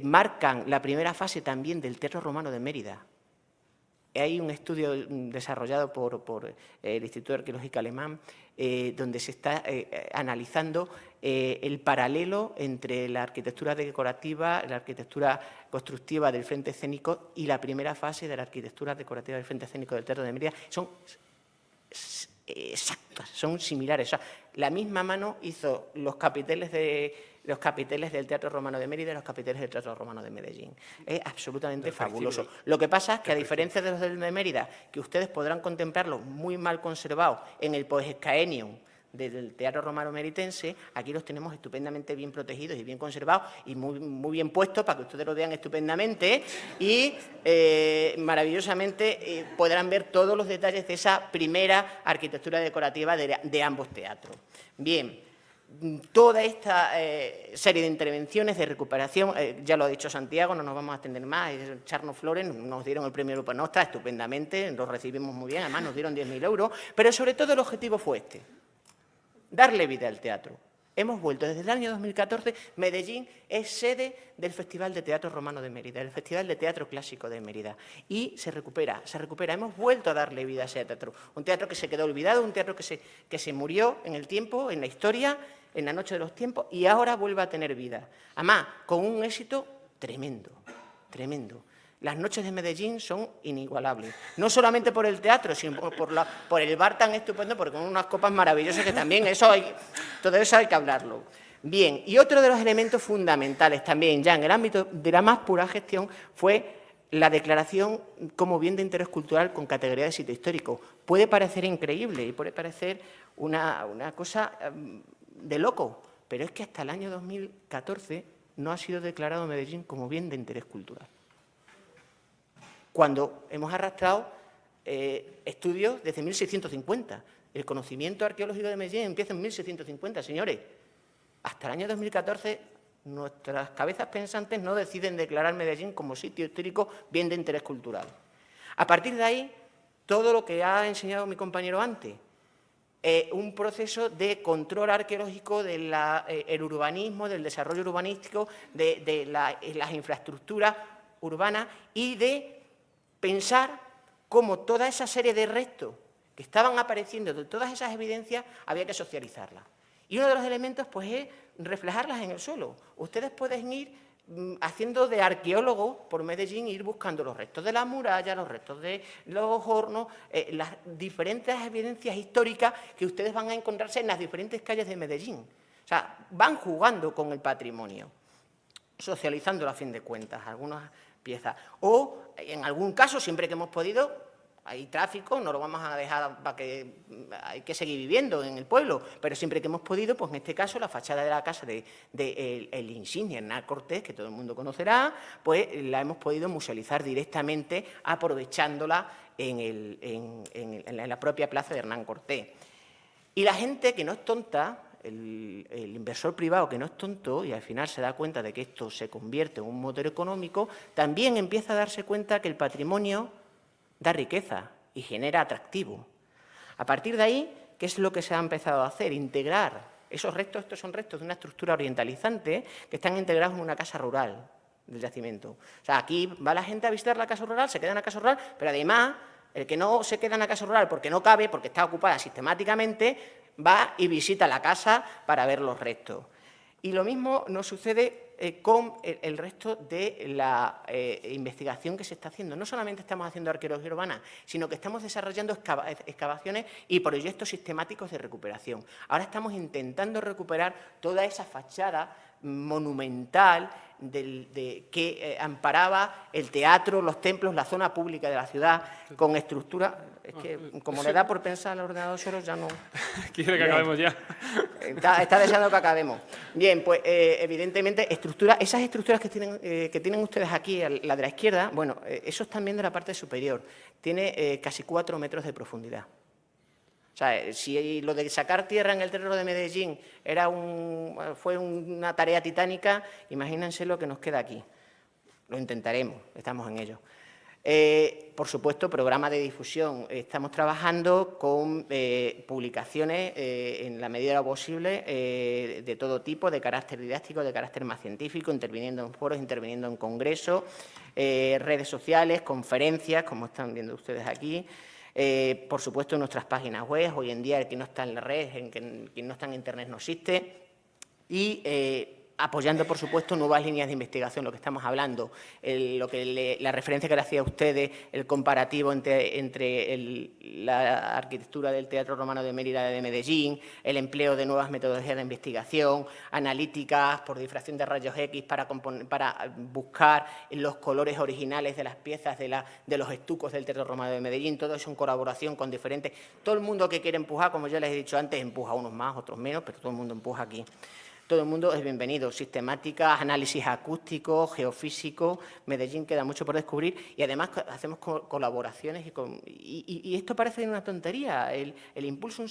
marcan la primera fase también del Teatro Romano de Mérida. Hay un estudio desarrollado por el Instituto Arqueológico Alemán donde se está analizando el paralelo entre la arquitectura decorativa, la arquitectura constructiva del frente escénico y la primera fase de la arquitectura decorativa del frente escénico del Teatro de Mérida. Son exactas, son similares. O sea, la misma mano hizo los capiteles del Teatro Romano de Mérida y los capiteles del Teatro Romano de Medellín. Es absolutamente fabuloso. Lo que pasa es que, a diferencia de los de Mérida, que ustedes podrán contemplarlos muy mal conservados en el Poescaenium del Teatro Romano Meritense, aquí los tenemos estupendamente bien protegidos y bien conservados y muy bien puestos para que ustedes lo vean estupendamente y maravillosamente podrán ver todos los detalles de esa primera arquitectura decorativa de ambos teatros. Bien, toda esta serie de intervenciones de recuperación, ya lo ha dicho Santiago, no nos vamos a extender más, echarnos flores, nos dieron el premio Lupa Nostra estupendamente, lo recibimos muy bien, además nos dieron 10.000 euros, pero sobre todo el objetivo fue este: darle vida al teatro. Hemos vuelto desde el año 2014, Medellín es sede del Festival de Teatro Romano de Mérida, el Festival de Teatro Clásico de Mérida. Y se recupera. Hemos vuelto a darle vida a ese teatro. Un teatro que se quedó olvidado, un teatro que se murió en el tiempo, en la historia, en la noche de los tiempos, y ahora vuelve a tener vida. Además, con un éxito tremendo, tremendo. Las noches de Medellín son inigualables, no solamente por el teatro, sino por el bar tan estupendo, porque con unas copas maravillosas que también todo eso hay que hablarlo. Bien, y otro de los elementos fundamentales también ya en el ámbito de la más pura gestión fue la declaración como bien de interés cultural con categoría de sitio histórico. Puede parecer increíble y puede parecer una cosa de loco, pero es que hasta el año 2014 no ha sido declarado Medellín como bien de interés cultural, cuando hemos arrastrado estudios desde 1650. El conocimiento arqueológico de Medellín empieza en 1650, señores. Hasta el año 2014, nuestras cabezas pensantes no deciden declarar Medellín como sitio histórico bien de interés cultural. A partir de ahí, todo lo que ha enseñado mi compañero antes, un proceso de control arqueológico del urbanismo, del desarrollo urbanístico, de las infraestructuras urbanas y de pensar cómo toda esa serie de restos que estaban apareciendo, de todas esas evidencias, había que socializarlas. Y uno de los elementos, pues, es reflejarlas en el suelo. Ustedes pueden ir haciendo de arqueólogos por Medellín, ir buscando los restos de las murallas, los restos de los hornos, las diferentes evidencias históricas que ustedes van a encontrarse en las diferentes calles de Medellín. O sea, van jugando con el patrimonio, socializándolo a fin de cuentas, algunas piezas. O, en algún caso, siempre que hemos podido, hay tráfico, no lo vamos a dejar para que hay que seguir viviendo en el pueblo, pero siempre que hemos podido, pues en este caso la fachada de la casa de el insigne Hernán Cortés, que todo el mundo conocerá, pues la hemos podido musealizar directamente aprovechándola en la propia plaza de Hernán Cortés. Y la gente que no es tonta, el inversor privado que no es tonto y al final se da cuenta de que esto se convierte en un motor económico, también empieza a darse cuenta que el patrimonio da riqueza y genera atractivo. A partir de ahí, ¿qué es lo que se ha empezado a hacer? Integrar esos restos, estos son restos de una estructura orientalizante que están integrados en una casa rural del yacimiento. O sea, aquí va la gente a visitar la casa rural, se queda en la casa rural, pero además, el que no se queda en la casa rural porque no cabe, porque está ocupada sistemáticamente, va y visita la casa para ver los restos. Y lo mismo nos sucede con el resto de la investigación que se está haciendo. No solamente estamos haciendo arqueología urbana, sino que estamos desarrollando excavaciones y proyectos sistemáticos de recuperación. Ahora estamos intentando recuperar toda esa fachada monumental que amparaba el teatro, los templos, la zona pública de la ciudad, con estructura. Es que, como le da por pensar al ordenador solo, ya no... Quiere que acabemos ya. Está deseando que acabemos. Bien, pues evidentemente esas estructuras que tienen ustedes aquí, la de la izquierda, bueno, eso es también de la parte superior. Tiene casi 4 metros de profundidad. O sea, si lo de sacar tierra en el terreno de Medellín fue una tarea titánica, imagínense lo que nos queda aquí. Lo intentaremos, estamos en ello. Por supuesto, programa de difusión. Estamos trabajando con publicaciones en la medida de lo posible de todo tipo, de carácter didáctico, de carácter más científico, interviniendo en foros, interviniendo en congresos, redes sociales, conferencias, como están viendo ustedes aquí. Por supuesto, en nuestras páginas web. Hoy en día, el que no está en la red, quien no está en Internet no existe. Y apoyando, por supuesto, nuevas líneas de investigación, lo que estamos hablando, la referencia que le hacía a ustedes, el comparativo entre la arquitectura del Teatro Romano de Mérida de Medellín, el empleo de nuevas metodologías de investigación, analíticas por difracción de rayos X para buscar los colores originales de las piezas de los estucos del Teatro Romano de Medellín, todo eso en colaboración con diferentes... Todo el mundo que quiere empujar, como ya les he dicho antes, empuja unos más, otros menos, pero todo el mundo empuja aquí. Todo el mundo es bienvenido. Sistemáticas, análisis acústicos, geofísicos. Medellín queda mucho por descubrir y además hacemos colaboraciones y esto parece una tontería. El impulso, un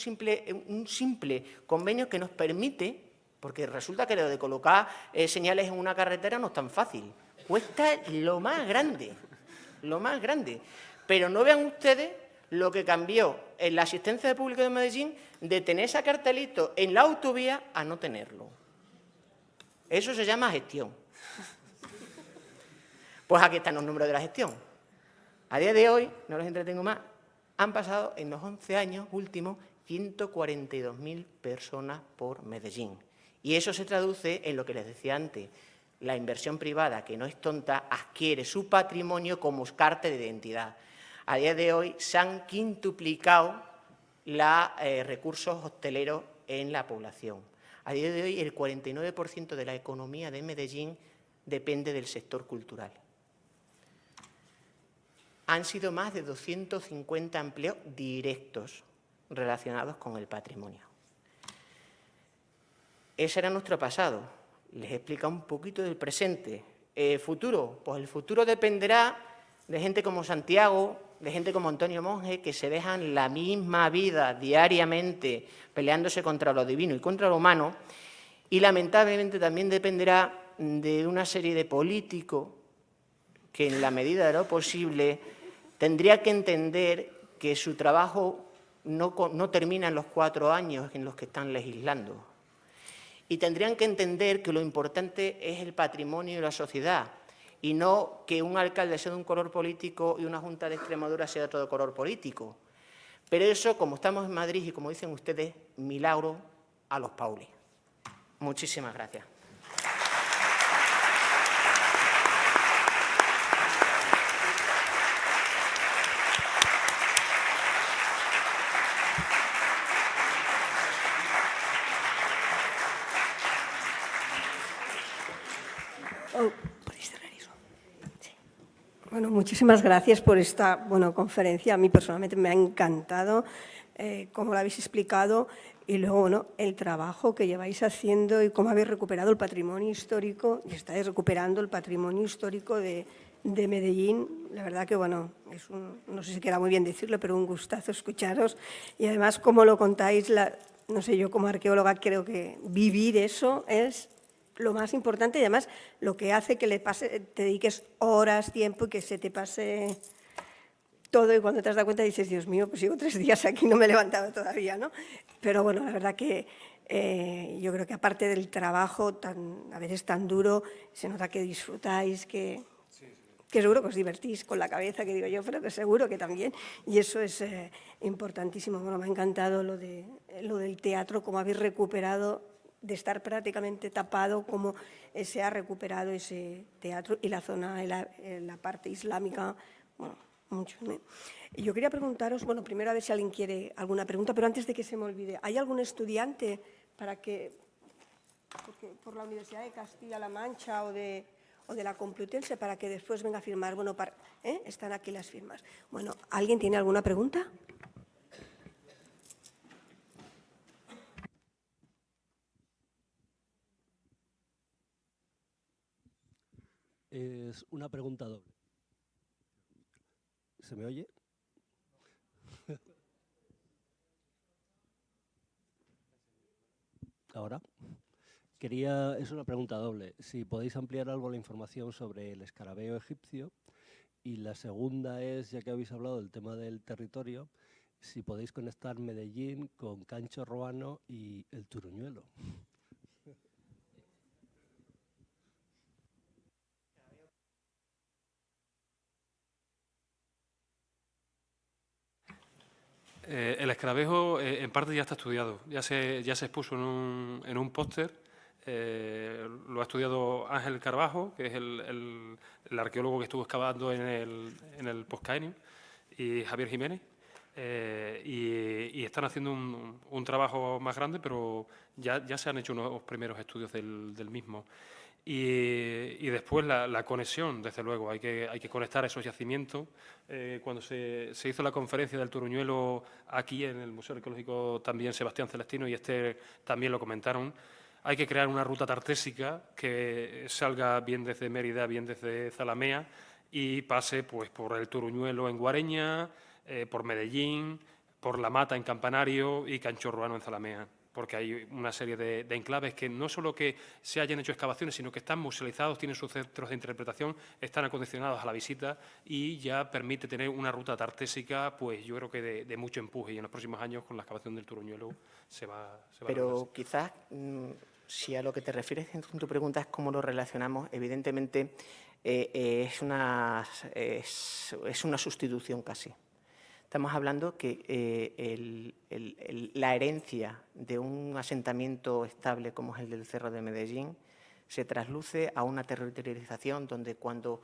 simple convenio que nos permite, porque resulta que lo de colocar señales en una carretera no es tan fácil. Cuesta lo más grande, lo más grande. Pero no vean ustedes lo que cambió en la asistencia de público de Medellín de tener ese cartelito en la autovía a no tenerlo. Eso se llama gestión. Pues aquí están los números de la gestión. A día de hoy, no los entretengo más, han pasado en los 11 años últimos 142.000 personas por Medellín. Y eso se traduce en lo que les decía antes. La inversión privada, que no es tonta, adquiere su patrimonio como carta de identidad. A día de hoy se han quintuplicado los recursos hosteleros en la población. A día de hoy, el 49% de la economía de Medellín depende del sector cultural. Han sido más de 250 empleos directos relacionados con el patrimonio. Ese era nuestro pasado. Les he explicado un poquito del presente. ¿Futuro? Pues el futuro dependerá de gente como Santiago, de gente como Antonio Monge, que se dejan la misma vida diariamente peleándose contra lo divino y contra lo humano, y lamentablemente también dependerá de una serie de políticos que en la medida de lo posible tendría que entender que su trabajo no termina en los 4 años en los que están legislando. Y tendrían que entender que lo importante es el patrimonio de la sociedad y no que un alcalde sea de un color político y una Junta de Extremadura sea de otro color político. Pero eso, como estamos en Madrid y como dicen ustedes, milagro a los Paulis. Muchísimas gracias. ¿Podéis cerrar eso? Sí. Bueno, muchísimas gracias por esta conferencia. A mí personalmente me ha encantado cómo lo habéis explicado y luego el trabajo que lleváis haciendo y cómo habéis recuperado el patrimonio histórico y estáis recuperando el patrimonio histórico de Medellín. La verdad que, es no sé si queda muy bien decirlo, pero un gustazo escucharos. Y además, como lo contáis, no sé, yo como arqueóloga creo que vivir eso es lo más importante y además lo que hace que te dediques horas, tiempo y que se te pase todo y cuando te has dado cuenta dices, Dios mío, pues llevo 3 días aquí, no me he levantado todavía, ¿no? Pero bueno, la verdad que yo creo que aparte del trabajo a veces tan duro, se nota que disfrutáis, que seguro que os divertís con la cabeza, que digo yo, pero que seguro que también, y eso es importantísimo. Bueno, me ha encantado lo del teatro, cómo habéis recuperado de estar prácticamente tapado, cómo se ha recuperado ese teatro y la zona, la parte islámica, mucho. Y yo quería preguntaros, primero a ver si alguien quiere alguna pregunta, pero antes de que se me olvide, ¿hay algún estudiante por la Universidad de Castilla-La Mancha o de la Complutense para que después venga a firmar? Están aquí las firmas. Bueno, ¿alguien tiene alguna pregunta? Es una pregunta doble. ¿Se me oye? Ahora. Es una pregunta doble. Si podéis ampliar algo la información sobre el escarabeo egipcio. Y la segunda es, ya que habéis hablado del tema del territorio, si podéis conectar Medellín con Cancho Roano y el Turuñuelo. El escarabejo en parte ya está estudiado, ya se expuso en un póster, lo ha estudiado Ángel Carbajo, que es el arqueólogo que estuvo excavando en el Poscaenio, y Javier Jiménez, y están haciendo un trabajo más grande, pero ya se han hecho unos primeros estudios del mismo. Y después la conexión, desde luego, hay que conectar esos yacimientos. Cuando se hizo la conferencia del Turuñuelo aquí en el Museo Arqueológico, también Sebastián Celestino y también lo comentaron, hay que crear una ruta tartésica que salga bien desde Mérida, bien desde Zalamea y pase pues, por el Turuñuelo en Guareña, por Medellín, por La Mata en Campanario y Cancho Roano en Zalamea, porque hay una serie de enclaves que no solo que se hayan hecho excavaciones, sino que están musealizados, tienen sus centros de interpretación, están acondicionados a la visita y ya permite tener una ruta tartésica, pues yo creo que de mucho empuje, y en los próximos años con la excavación del Turuñuelo se va a Pero quizás, si a lo que te refieres en tu pregunta es cómo lo relacionamos, evidentemente es una sustitución casi. Estamos hablando que la herencia de un asentamiento estable como es el del Cerro de Medellín se trasluce a una territorialización donde cuando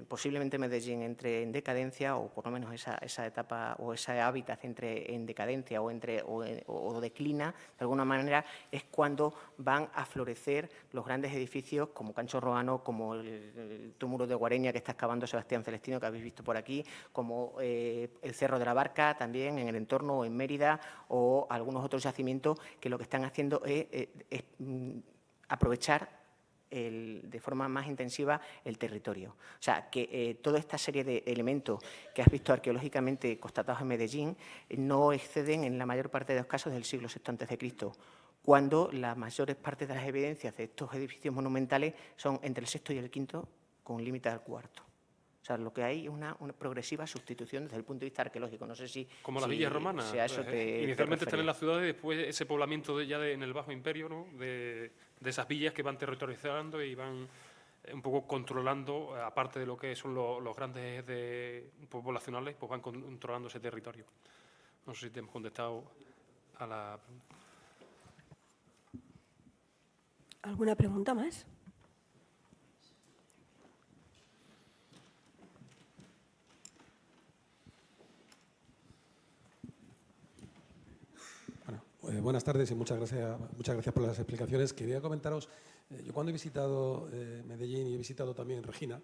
posiblemente Medellín entre en decadencia, o por lo menos esa etapa o ese hábitat entre en decadencia o declina, de alguna manera es cuando van a florecer los grandes edificios como Cancho Roano, como el túmulo de Guareña que está excavando Sebastián Celestino, que habéis visto por aquí, como el Cerro de la Barca también en el entorno, o en Mérida, o algunos otros yacimientos que lo que están haciendo es aprovechar de forma más intensiva el territorio. O sea, que toda esta serie de elementos que has visto arqueológicamente constatados en Medellín no exceden en la mayor parte de los casos del siglo VI a.C., cuando las mayores partes de las evidencias de estos edificios monumentales son entre el VI y el V, con límite al IV. O sea, lo que hay es una progresiva sustitución desde el punto de vista arqueológico. No sé si... Como las villas romanas. Si a eso inicialmente están en las ciudades, después ese poblamiento en el Bajo Imperio, ¿no? de esas villas que van territorializando y van un poco controlando, aparte de lo que son los grandes poblacionales, pues van controlando ese territorio. No sé si te hemos contestado a la pregunta. ¿Alguna pregunta más? Buenas tardes y muchas gracias por las explicaciones. Quería comentaros, yo cuando he visitado Medellín y he visitado también Regina,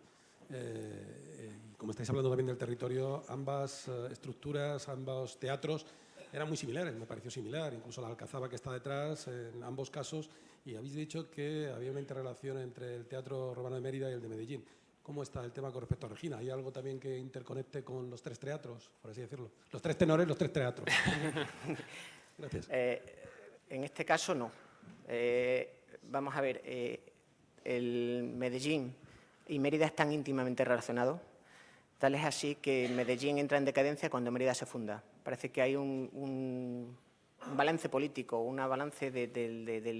y como estáis hablando también del territorio, ambas estructuras, ambos teatros eran muy similares, me pareció similar, incluso la Alcazaba que está detrás, en ambos casos, y habéis dicho que había una interrelación entre el Teatro Romano de Mérida y el de Medellín. ¿Cómo está el tema con respecto a Regina? ¿Hay algo también que interconecte con los tres teatros, por así decirlo? Los tres tenores, los tres teatros. Gracias. En este caso, no. Vamos a ver, el Medellín y Mérida están íntimamente relacionados. Tal es así que Medellín entra en decadencia cuando Mérida se funda. Parece que hay un balance político, un balance de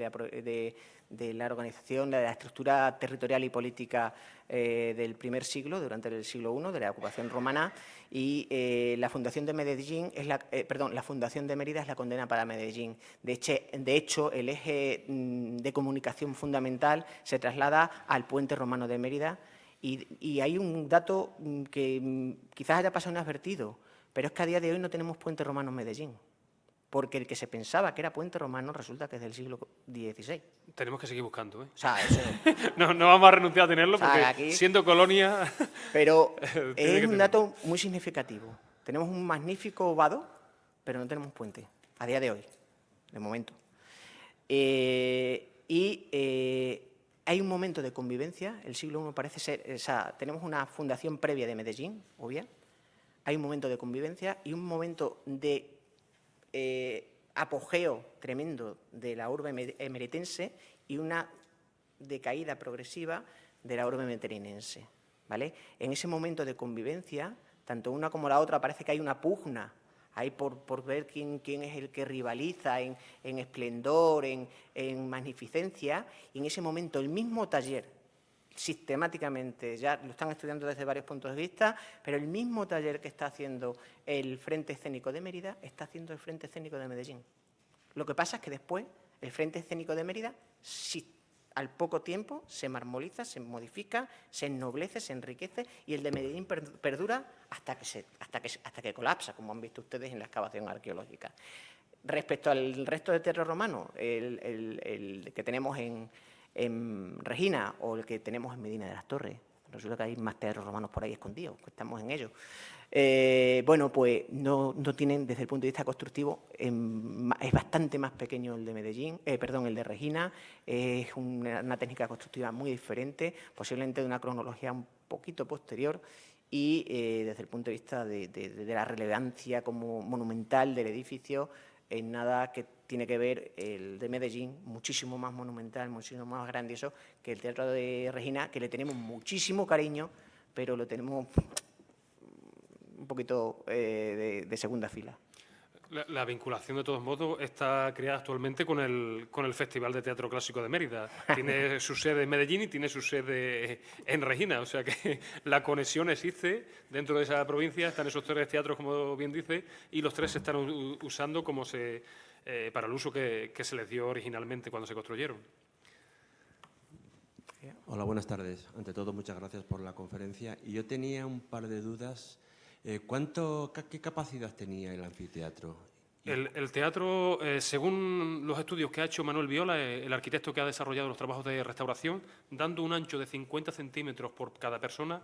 la organización, de la estructura territorial y política del primer siglo, durante el siglo I, de la ocupación romana, y la fundación de Medellín la fundación de Mérida es la condena para Medellín. De hecho, el eje de comunicación fundamental se traslada al puente romano de Mérida, y hay un dato que quizás haya pasado inadvertido, pero es que a día de hoy no tenemos puente romano en Medellín, porque el que se pensaba que era puente romano resulta que es del siglo XVI. Tenemos que seguir buscando, ¿eh? O sea, eso... no vamos a renunciar a tenerlo, O sea, porque aquí... siendo colonia... Pero es un dato muy significativo. Tenemos un magnífico vado, pero no tenemos puente, a día de hoy, de momento. Hay un momento de convivencia, el siglo I parece ser... O sea, tenemos una fundación previa de Medellín, obvia. Hay un momento de convivencia y un momento de apogeo tremendo de la urbe emeritense y una decaída progresiva de la urbe meterinense, ¿vale? En ese momento de convivencia, tanto una como la otra, parece que hay una pugna ahí por ver quién es el que rivaliza en esplendor, en magnificencia, y en ese momento el mismo taller, sistemáticamente, ya lo están estudiando desde varios puntos de vista, pero el mismo taller que está haciendo el Frente Escénico de Mérida está haciendo el Frente Escénico de Medellín. Lo que pasa es que después el Frente Escénico de Mérida, al poco tiempo, se marmoliza, se modifica, se ennoblece, se enriquece, y el de Medellín perdura hasta que colapsa, como han visto ustedes en la excavación arqueológica. Respecto al resto de teatro romano, el que tenemos en Regina o el que tenemos en Medina de las Torres, resulta que hay más teatros romanos por ahí escondidos, que estamos en ello. Bueno, pues no tienen, desde el punto de vista constructivo, es bastante más pequeño el de Medellín, el de Regina, es una técnica constructiva muy diferente, posiblemente de una cronología un poquito posterior, y desde el punto de vista de la relevancia como monumental del edificio, en nada que tiene que ver el de Medellín, muchísimo más monumental, muchísimo más grandioso que el Teatro de Regina, que le tenemos muchísimo cariño, pero lo tenemos un poquito de segunda fila. La vinculación, de todos modos, está creada actualmente con el Festival de Teatro Clásico de Mérida. Tiene su sede en Medellín y tiene su sede en Regina, o sea que la conexión existe dentro de esa provincia, están esos tres teatros, como bien dice, y los tres se están usando para el uso que se les dio originalmente cuando se construyeron. Hola, buenas tardes. Ante todo, muchas gracias por la conferencia. Y yo tenía un par de dudas. ¿Qué capacidad tenía el anfiteatro? El teatro, según los estudios que ha hecho Manuel Viola, el arquitecto que ha desarrollado los trabajos de restauración, dando un ancho de 50 centímetros por cada persona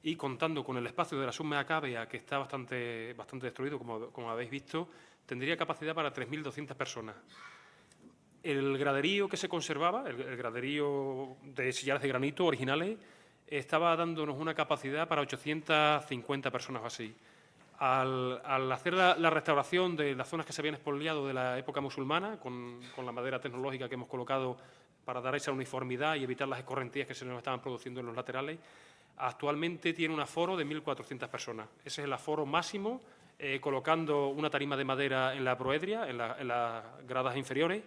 y contando con el espacio de la Summa Cavea, que está bastante destruido, como habéis visto, tendría capacidad para 3.200 personas. El graderío que se conservaba, el graderío de sillares de granito originales, estaba dándonos una capacidad para 850 personas o así. Al hacer la restauración de las zonas que se habían expoliado de la época musulmana, con la madera tecnológica que hemos colocado para dar esa uniformidad y evitar las escorrentías que se nos estaban produciendo en los laterales, actualmente tiene un aforo de 1.400 personas. Ese es el aforo máximo, colocando una tarima de madera en la proedria, en las gradas inferiores,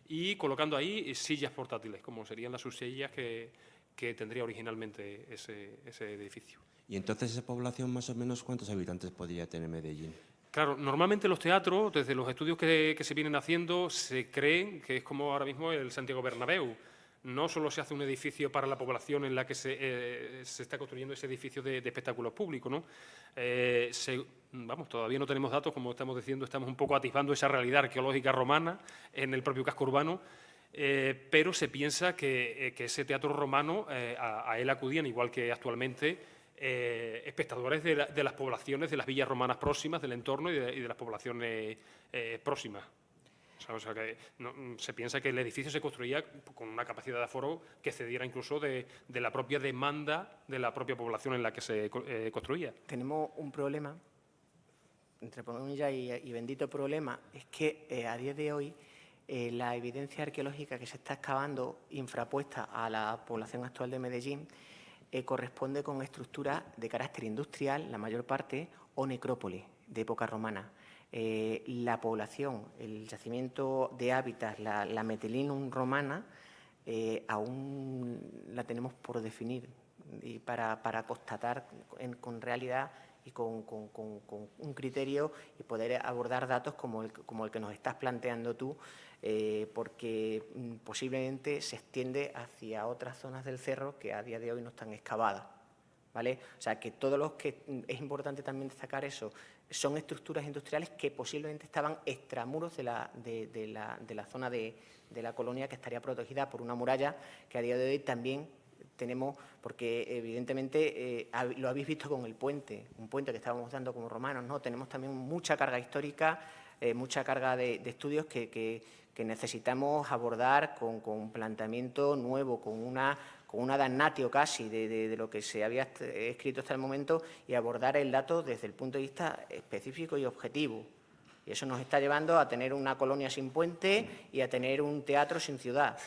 y colocando ahí sillas portátiles, como serían las subsillas que tendría originalmente ese edificio. Y entonces, esa población, más o menos, ¿cuántos habitantes podría tener Medellín? Claro, normalmente los teatros, desde los estudios que se vienen haciendo, se creen que es como ahora mismo el Santiago Bernabéu. No solo se hace un edificio para la población en la que se está construyendo ese edificio de espectáculos públicos, ¿no? Todavía no tenemos datos, como estamos diciendo, estamos un poco atisbando esa realidad arqueológica romana en el propio casco urbano, pero se piensa que ese teatro romano, a él acudían, igual que actualmente, espectadores de las poblaciones, de las villas romanas próximas, del entorno y de las poblaciones próximas. O sea que se piensa que el edificio se construía con una capacidad de aforo que cediera incluso de la propia demanda de la propia población en la que se construía. Tenemos un problema, entre comillas, y bendito problema, es que a día de hoy la evidencia arqueológica que se está excavando infrapuesta a la población actual de Medellín corresponde con estructuras de carácter industrial, la mayor parte, o necrópolis de época romana. La población, el yacimiento de hábitats, la Metelinum romana, aún la tenemos por definir y para constatar con realidad y con un criterio y poder abordar datos como el que nos estás planteando tú, porque posiblemente se extiende hacia otras zonas del cerro que a día de hoy no están excavadas, ¿vale? O sea, que todos los que es importante también destacar eso, son estructuras industriales que posiblemente estaban extramuros de la zona de la colonia, que estaría protegida por una muralla que a día de hoy también tenemos, porque evidentemente lo habéis visto con el puente, un puente que estábamos dando como romanos, ¿no? Tenemos también mucha carga histórica, mucha carga de estudios que necesitamos abordar con un planteamiento nuevo, con una damnatio casi de lo que se había escrito hasta el momento, y abordar el dato desde el punto de vista específico y objetivo. Y eso nos está llevando a tener una colonia sin puente y a tener un teatro sin ciudad.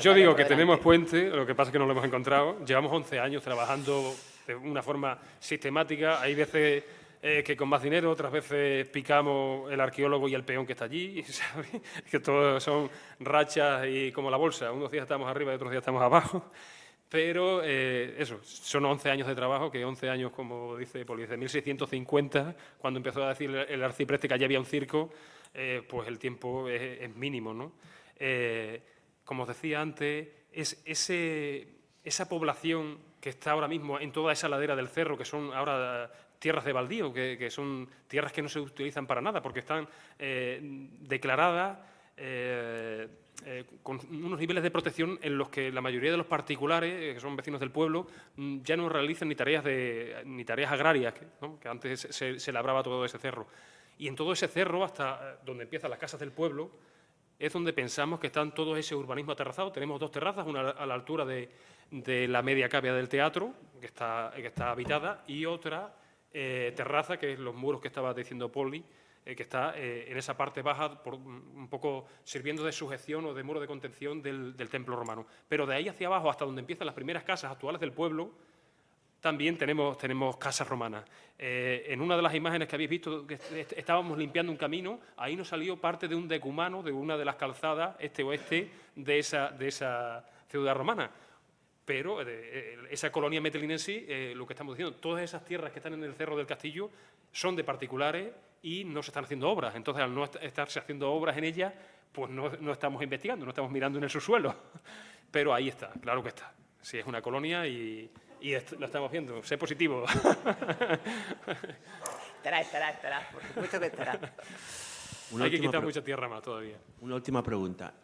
Yo digo que tenemos puente, lo que pasa es que no lo hemos encontrado. Llevamos 11 años trabajando de una forma sistemática. Hay veces que con más dinero, otras veces picamos el arqueólogo y el peón que está allí, ¿sabes? Que todos son rachas y como la bolsa. Unos días estamos arriba y otros días estamos abajo. Pero eso, son 11 años de trabajo, que 11 años, como dice Poli, desde 1650, cuando empezó a decir el arcipreste que allí había un circo, pues el tiempo es mínimo, ¿no? Como os decía antes, esa población que está ahora mismo en toda esa ladera del cerro, que son ahora tierras de baldío, que son tierras que no se utilizan para nada, porque están declaradas con unos niveles de protección en los que la mayoría de los particulares, que son vecinos del pueblo, ya no realizan ni tareas agrarias, ¿no? Que antes se labraba todo ese cerro. Y en todo ese cerro, hasta donde empiezan las casas del pueblo, es donde pensamos que están todo ese urbanismo aterrazado. Tenemos 2 terrazas, una a la altura de la media cavea del teatro, que está habitada, y otra terraza, que es los muros que estaba diciendo Poli, que está en esa parte baja, un poco sirviendo de sujeción o de muro de contención del templo romano. Pero de ahí hacia abajo, hasta donde empiezan las primeras casas actuales del pueblo, también tenemos casas romanas. En una de las imágenes que habéis visto, que estábamos limpiando un camino, ahí nos salió parte de un decumano de una de las calzadas este-oeste de esa ciudad romana. Pero esa colonia metelinense, lo que estamos diciendo, todas esas tierras que están en el Cerro del Castillo son de particulares y no se están haciendo obras. Entonces, al no estarse haciendo obras en ellas, pues no estamos investigando, no estamos mirando en el subsuelo. Pero ahí está, claro que está. Sí, es una colonia y lo estamos viendo. Sé positivo. Estará, por supuesto que estará. Hay que quitar mucha tierra más todavía. Una última pregunta.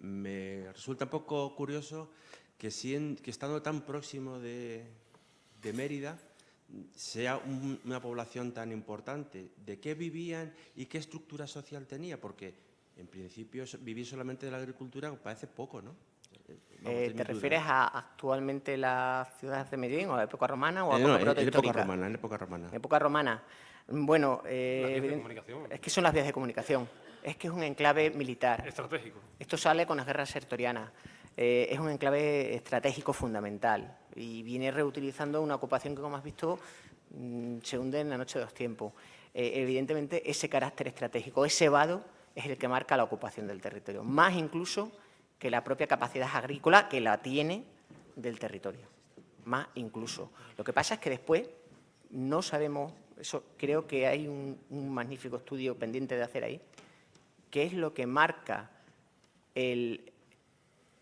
Me resulta un poco curioso que estando tan próximo de Mérida, sea una población tan importante, ¿de qué vivían y qué estructura social tenía? Porque, en principio, vivir solamente de la agricultura parece poco, ¿no? Vamos, ¿Te refieres a actualmente las ciudades de Medellín o a la época romana o a no, época en protohistórica? época romana, en época romana. En época romana. Bueno, Las vías de comunicación. es que son las vías de comunicación. Es que es un enclave militar. Estratégico. Esto sale con las guerras sertorianas. Es un enclave estratégico fundamental y viene reutilizando una ocupación que, como has visto, se hunde en la noche de los tiempos. Evidentemente, ese carácter estratégico, ese vado, es el que marca la ocupación del territorio, más incluso que la propia capacidad agrícola que la tiene del territorio, más incluso. Lo que pasa es que después no sabemos, eso creo que hay un magnífico estudio pendiente de hacer ahí, qué es lo que marca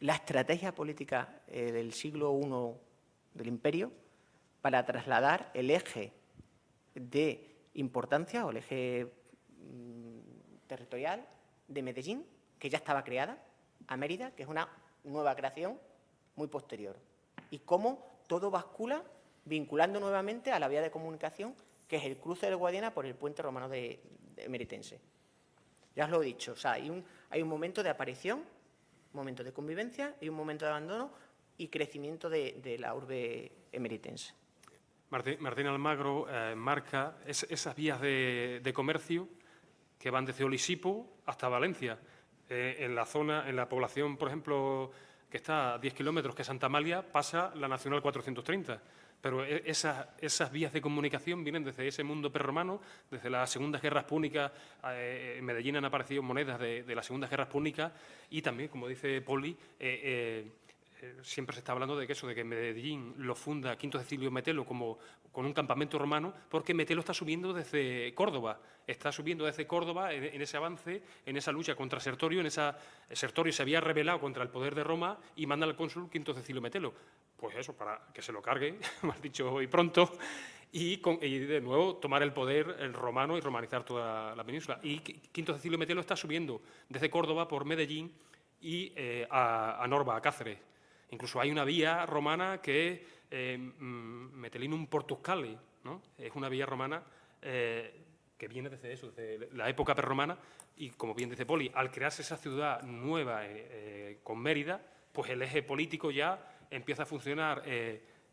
la estrategia política del siglo I del Imperio para trasladar el eje de importancia o el eje territorial de Medellín, que ya estaba creada, a Mérida, que es una nueva creación muy posterior. Y cómo todo bascula vinculando nuevamente a la vía de comunicación, que es el cruce del Guadiana por el puente romano de Meritense. Ya os lo he dicho, o sea, hay un momento de aparición, un momento de convivencia y un momento de abandono y crecimiento de la urbe emeritense. Martín Almagro marca esas vías de comercio que van desde Olisipo hasta Valencia. En la población, por ejemplo, que está a 10 kilómetros, que es Santa Amalia, pasa la Nacional 430. Pero esas vías de comunicación vienen desde ese mundo prerromano, desde las segundas guerras púnicas. En Medellín han aparecido monedas de las segundas guerras púnicas y también, como dice Poli, siempre se está hablando de que Medellín lo funda Quinto Cecilio Metelo con un campamento romano, porque Metelo está subiendo desde Córdoba. Está subiendo desde Córdoba en ese avance, en esa lucha contra Sertorio. Sertorio se había rebelado contra el poder de Roma y manda al cónsul Quinto Cecilio Metelo. Pues eso, para que se lo cargue, más dicho hoy pronto, y de nuevo tomar el poder el romano y romanizar toda la península. Y Quinto Cecilio Metelo está subiendo desde Córdoba por Medellín y a Norba, a Cáceres. Incluso hay una vía romana que es Metelinum Portuscale, ¿no? Es una vía romana que viene desde eso, desde la época prerromana, y como bien dice Poli, al crearse esa ciudad nueva con Mérida, pues el eje político ya empieza a funcionar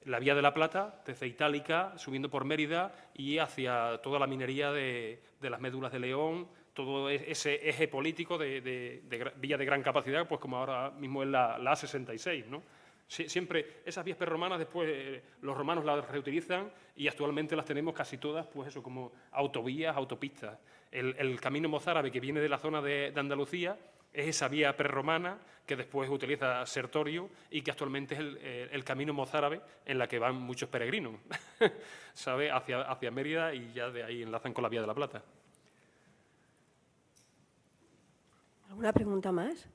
la Vía de la Plata, desde Itálica, subiendo por Mérida y hacia toda la minería de las médulas de León, todo ese eje político de vía de gran capacidad, pues como ahora mismo es la A66, ¿no? Siempre esas vías prerromanas después los romanos las reutilizan y actualmente las tenemos casi todas, pues eso, como autovías, autopistas. El camino mozárabe que viene de la zona de Andalucía es esa vía prerromana que después utiliza Sertorio y que actualmente es el camino mozárabe en la que van muchos peregrinos, ¿sabe? Hacia Mérida y ya de ahí enlazan con la Vía de la Plata. ¿Alguna pregunta más?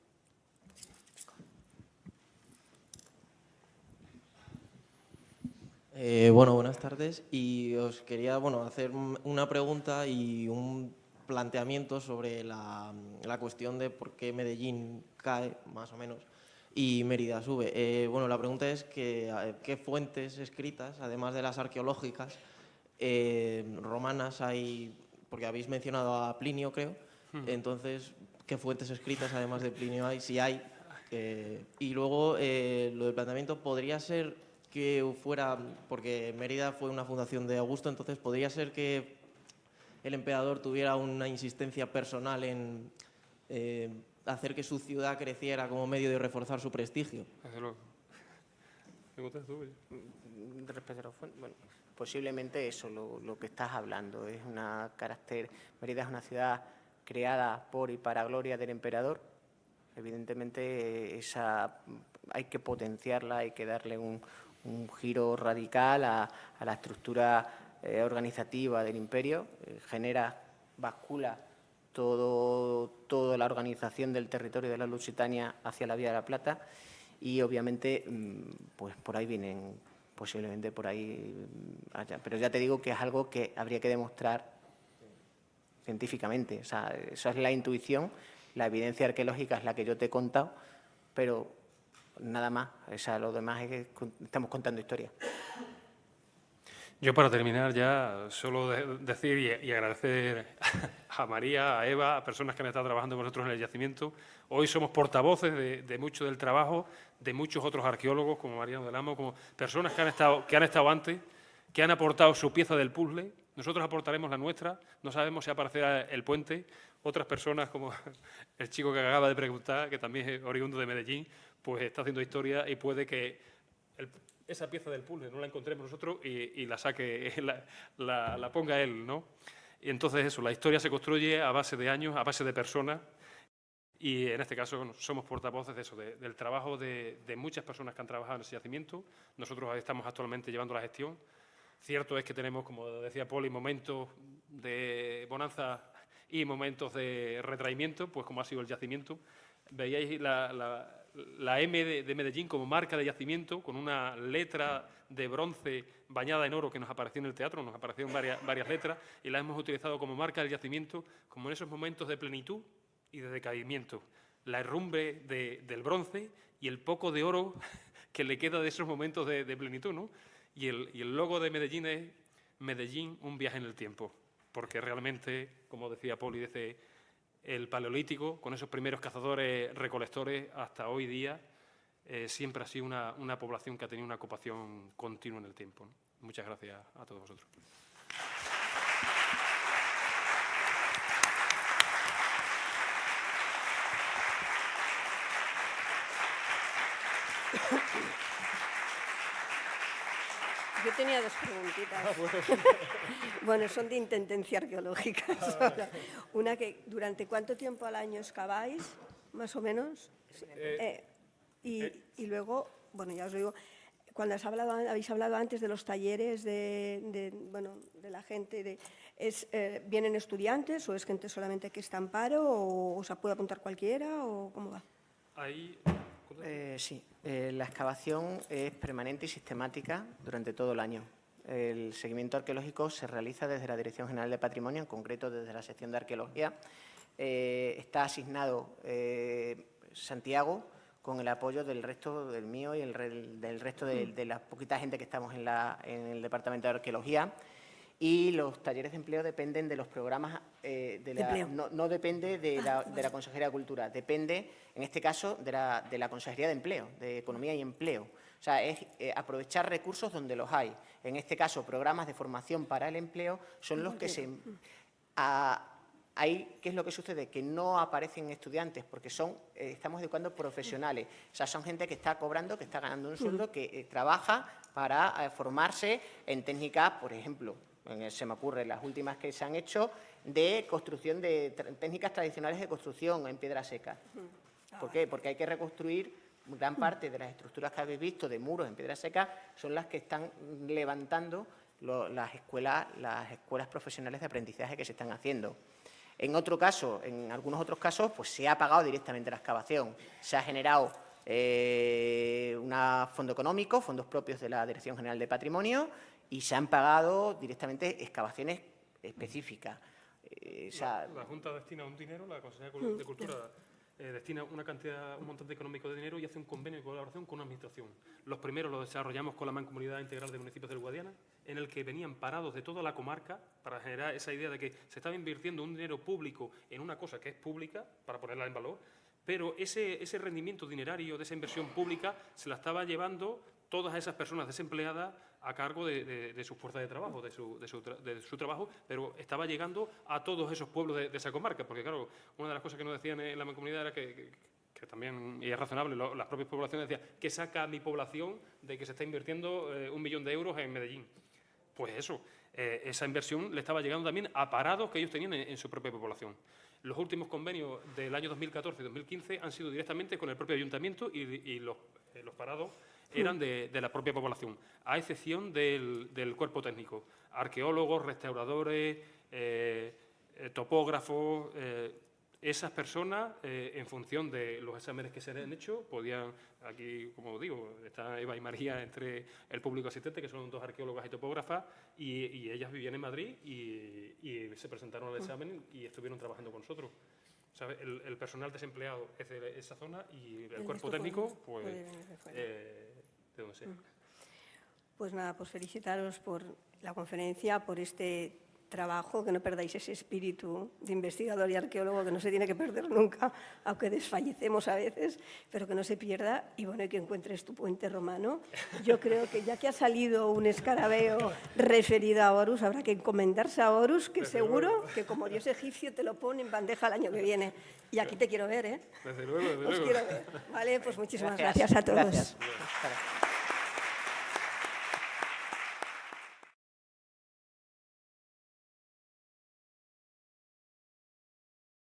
Bueno, buenas tardes. Y os quería hacer una pregunta y un planteamiento sobre la cuestión de por qué Medellín cae, más o menos, y Mérida sube. La pregunta es qué fuentes escritas, además de las arqueológicas, romanas hay, porque habéis mencionado a Plinio, creo. Entonces, ¿qué fuentes escritas, además de Plinio, hay? Si hay. Y luego, lo del planteamiento podría ser que fuera, porque Mérida fue una fundación de Augusto, entonces podría ser que el emperador tuviera una insistencia personal en hacer que su ciudad creciera como medio de reforzar su prestigio. Desde luego. Respecto a los fondos, bueno, posiblemente eso, lo que estás hablando, es una carácter. Mérida es una ciudad creada por y para gloria del emperador. Evidentemente hay que potenciarla, hay que darle un giro radical a la estructura organizativa del imperio, bascula toda la organización del territorio de la Lusitania hacia la Vía de la Plata y obviamente pues por ahí vienen, posiblemente por ahí allá. Pero ya te digo que es algo que habría que demostrar científicamente, o sea, eso es la intuición, la evidencia arqueológica es la que yo te he contado, pero nada más, o sea, lo demás es que estamos contando historia. Yo, para terminar ya, solo decir y agradecer a María, a Eva, a personas que han estado trabajando con nosotros en el yacimiento. Hoy somos portavoces de mucho del trabajo de muchos otros arqueólogos, como Mariano del Amo, como personas que han estado antes, que han aportado su pieza del puzzle. Nosotros aportaremos la nuestra, no sabemos si aparecerá el puente. Otras personas, como el chico que acaba de preguntar, que también es oriundo de Medellín, pues está haciendo historia y puede que esa pieza del puzzle no la encontremos nosotros y la saque, la ponga él, ¿no? Y entonces eso, la historia se construye a base de años, a base de personas, y en este caso somos portavoces de eso, del trabajo de muchas personas que han trabajado en ese yacimiento. Nosotros estamos actualmente llevando la gestión. Cierto es que tenemos, como decía Poli, momentos de bonanza y momentos de retraimiento, pues como ha sido el yacimiento. Veíais la M de Medellín como marca de yacimiento, con una letra de bronce bañada en oro que nos apareció en el teatro, nos aparecieron varias letras, y la hemos utilizado como marca del yacimiento, como en esos momentos de plenitud y de decaimiento. La herrumbre del bronce y el poco de oro que le queda de esos momentos de plenitud, ¿no? Y el logo de Medellín es Medellín, un viaje en el tiempo, porque realmente, como decía Poli, desde el Paleolítico, con esos primeros cazadores recolectores, hasta hoy día, siempre ha sido una población que ha tenido una ocupación continua en el tiempo, ¿no? Muchas gracias a todos vosotros. Yo tenía dos preguntitas. Bueno, son de intendencia arqueológica. Una que, ¿durante cuánto tiempo al año excaváis, más o menos? Y luego, bueno, ya os digo, cuando habéis hablado antes de los talleres de la gente, ¿vienen estudiantes o es gente solamente que está en paro o se puede apuntar cualquiera o cómo va? Ahí... Sí, la excavación es permanente y sistemática durante todo el año. El seguimiento arqueológico se realiza desde la Dirección General de Patrimonio, en concreto desde la sección de arqueología. Está asignado Santiago con el apoyo del resto del mío y del resto de la poquita gente que estamos en el Departamento de Arqueología. Y los talleres de empleo dependen de los programas, no depende de la Consejería de Cultura, depende, en este caso, de la Consejería de Empleo, de Economía y Empleo. O sea, es aprovechar recursos donde los hay. En este caso, programas de formación para el empleo son los que ahí, ¿qué es lo que sucede? Que no aparecen estudiantes porque estamos educando profesionales. O sea, son gente que está cobrando, que está ganando un sueldo, que trabaja para formarse en técnicas, por ejemplo, se me ocurre las últimas que se han hecho, de construcción de técnicas tradicionales de construcción en piedra seca. ¿Por qué? Porque hay que reconstruir gran parte de las estructuras que habéis visto de muros en piedra seca, son las que están levantando las escuelas profesionales de aprendizaje que se están haciendo. En algunos otros casos, pues se ha pagado directamente la excavación. Se ha generado un fondo económico, fondos propios de la Dirección General de Patrimonio, y se han pagado directamente excavaciones específicas. La Junta destina un dinero, la Consejería de Cultura destina un montante económico de dinero y hace un convenio de colaboración con una administración. Los primeros los desarrollamos con la Mancomunidad Integral de Municipios del Guadiana, en el que venían parados de toda la comarca para generar esa idea de que se estaba invirtiendo un dinero público en una cosa que es pública, para ponerla en valor, pero ese rendimiento dinerario de esa inversión pública se la estaba llevando todas esas personas desempleadas a cargo de su fuerza de trabajo, de su trabajo, pero estaba llegando a todos esos pueblos de esa comarca, porque claro, una de las cosas que nos decían en la Mancomunidad era que también, y es razonable, las propias poblaciones decían, ¿qué saca mi población de que se está invirtiendo 1 millón de euros en Medellín? Pues eso, esa inversión le estaba llegando también a parados que ellos tenían en su propia población. Los últimos convenios del año 2014 y 2015 han sido directamente con el propio ayuntamiento y los parados eran de la propia población, a excepción del cuerpo técnico. Arqueólogos, restauradores, topógrafos, esas personas, en función de los exámenes que se han hecho, podían, aquí, como digo, está Eva y María entre el público asistente, que son 2 arqueólogas y topógrafas, y ellas vivían en Madrid y se presentaron al examen y estuvieron trabajando con nosotros. ¿Sabe? El personal desempleado es de esa zona y el cuerpo técnico, pues, de donde sea. Pues nada, pues felicitaros por la conferencia, por este trabajo, que no perdáis ese espíritu de investigador y arqueólogo que no se tiene que perder nunca, aunque desfallecemos a veces, pero que no se pierda, y bueno, y que encuentres tu puente romano. Yo creo que ya que ha salido un escarabeo referido a Horus, habrá que encomendarse a Horus, que seguro que como dios egipcio te lo pone en bandeja el año que viene. Y aquí te quiero ver, ¿eh? Desde luego, desde Os luego. quiero ver. Vale, pues muchísimas gracias a todos. Gracias.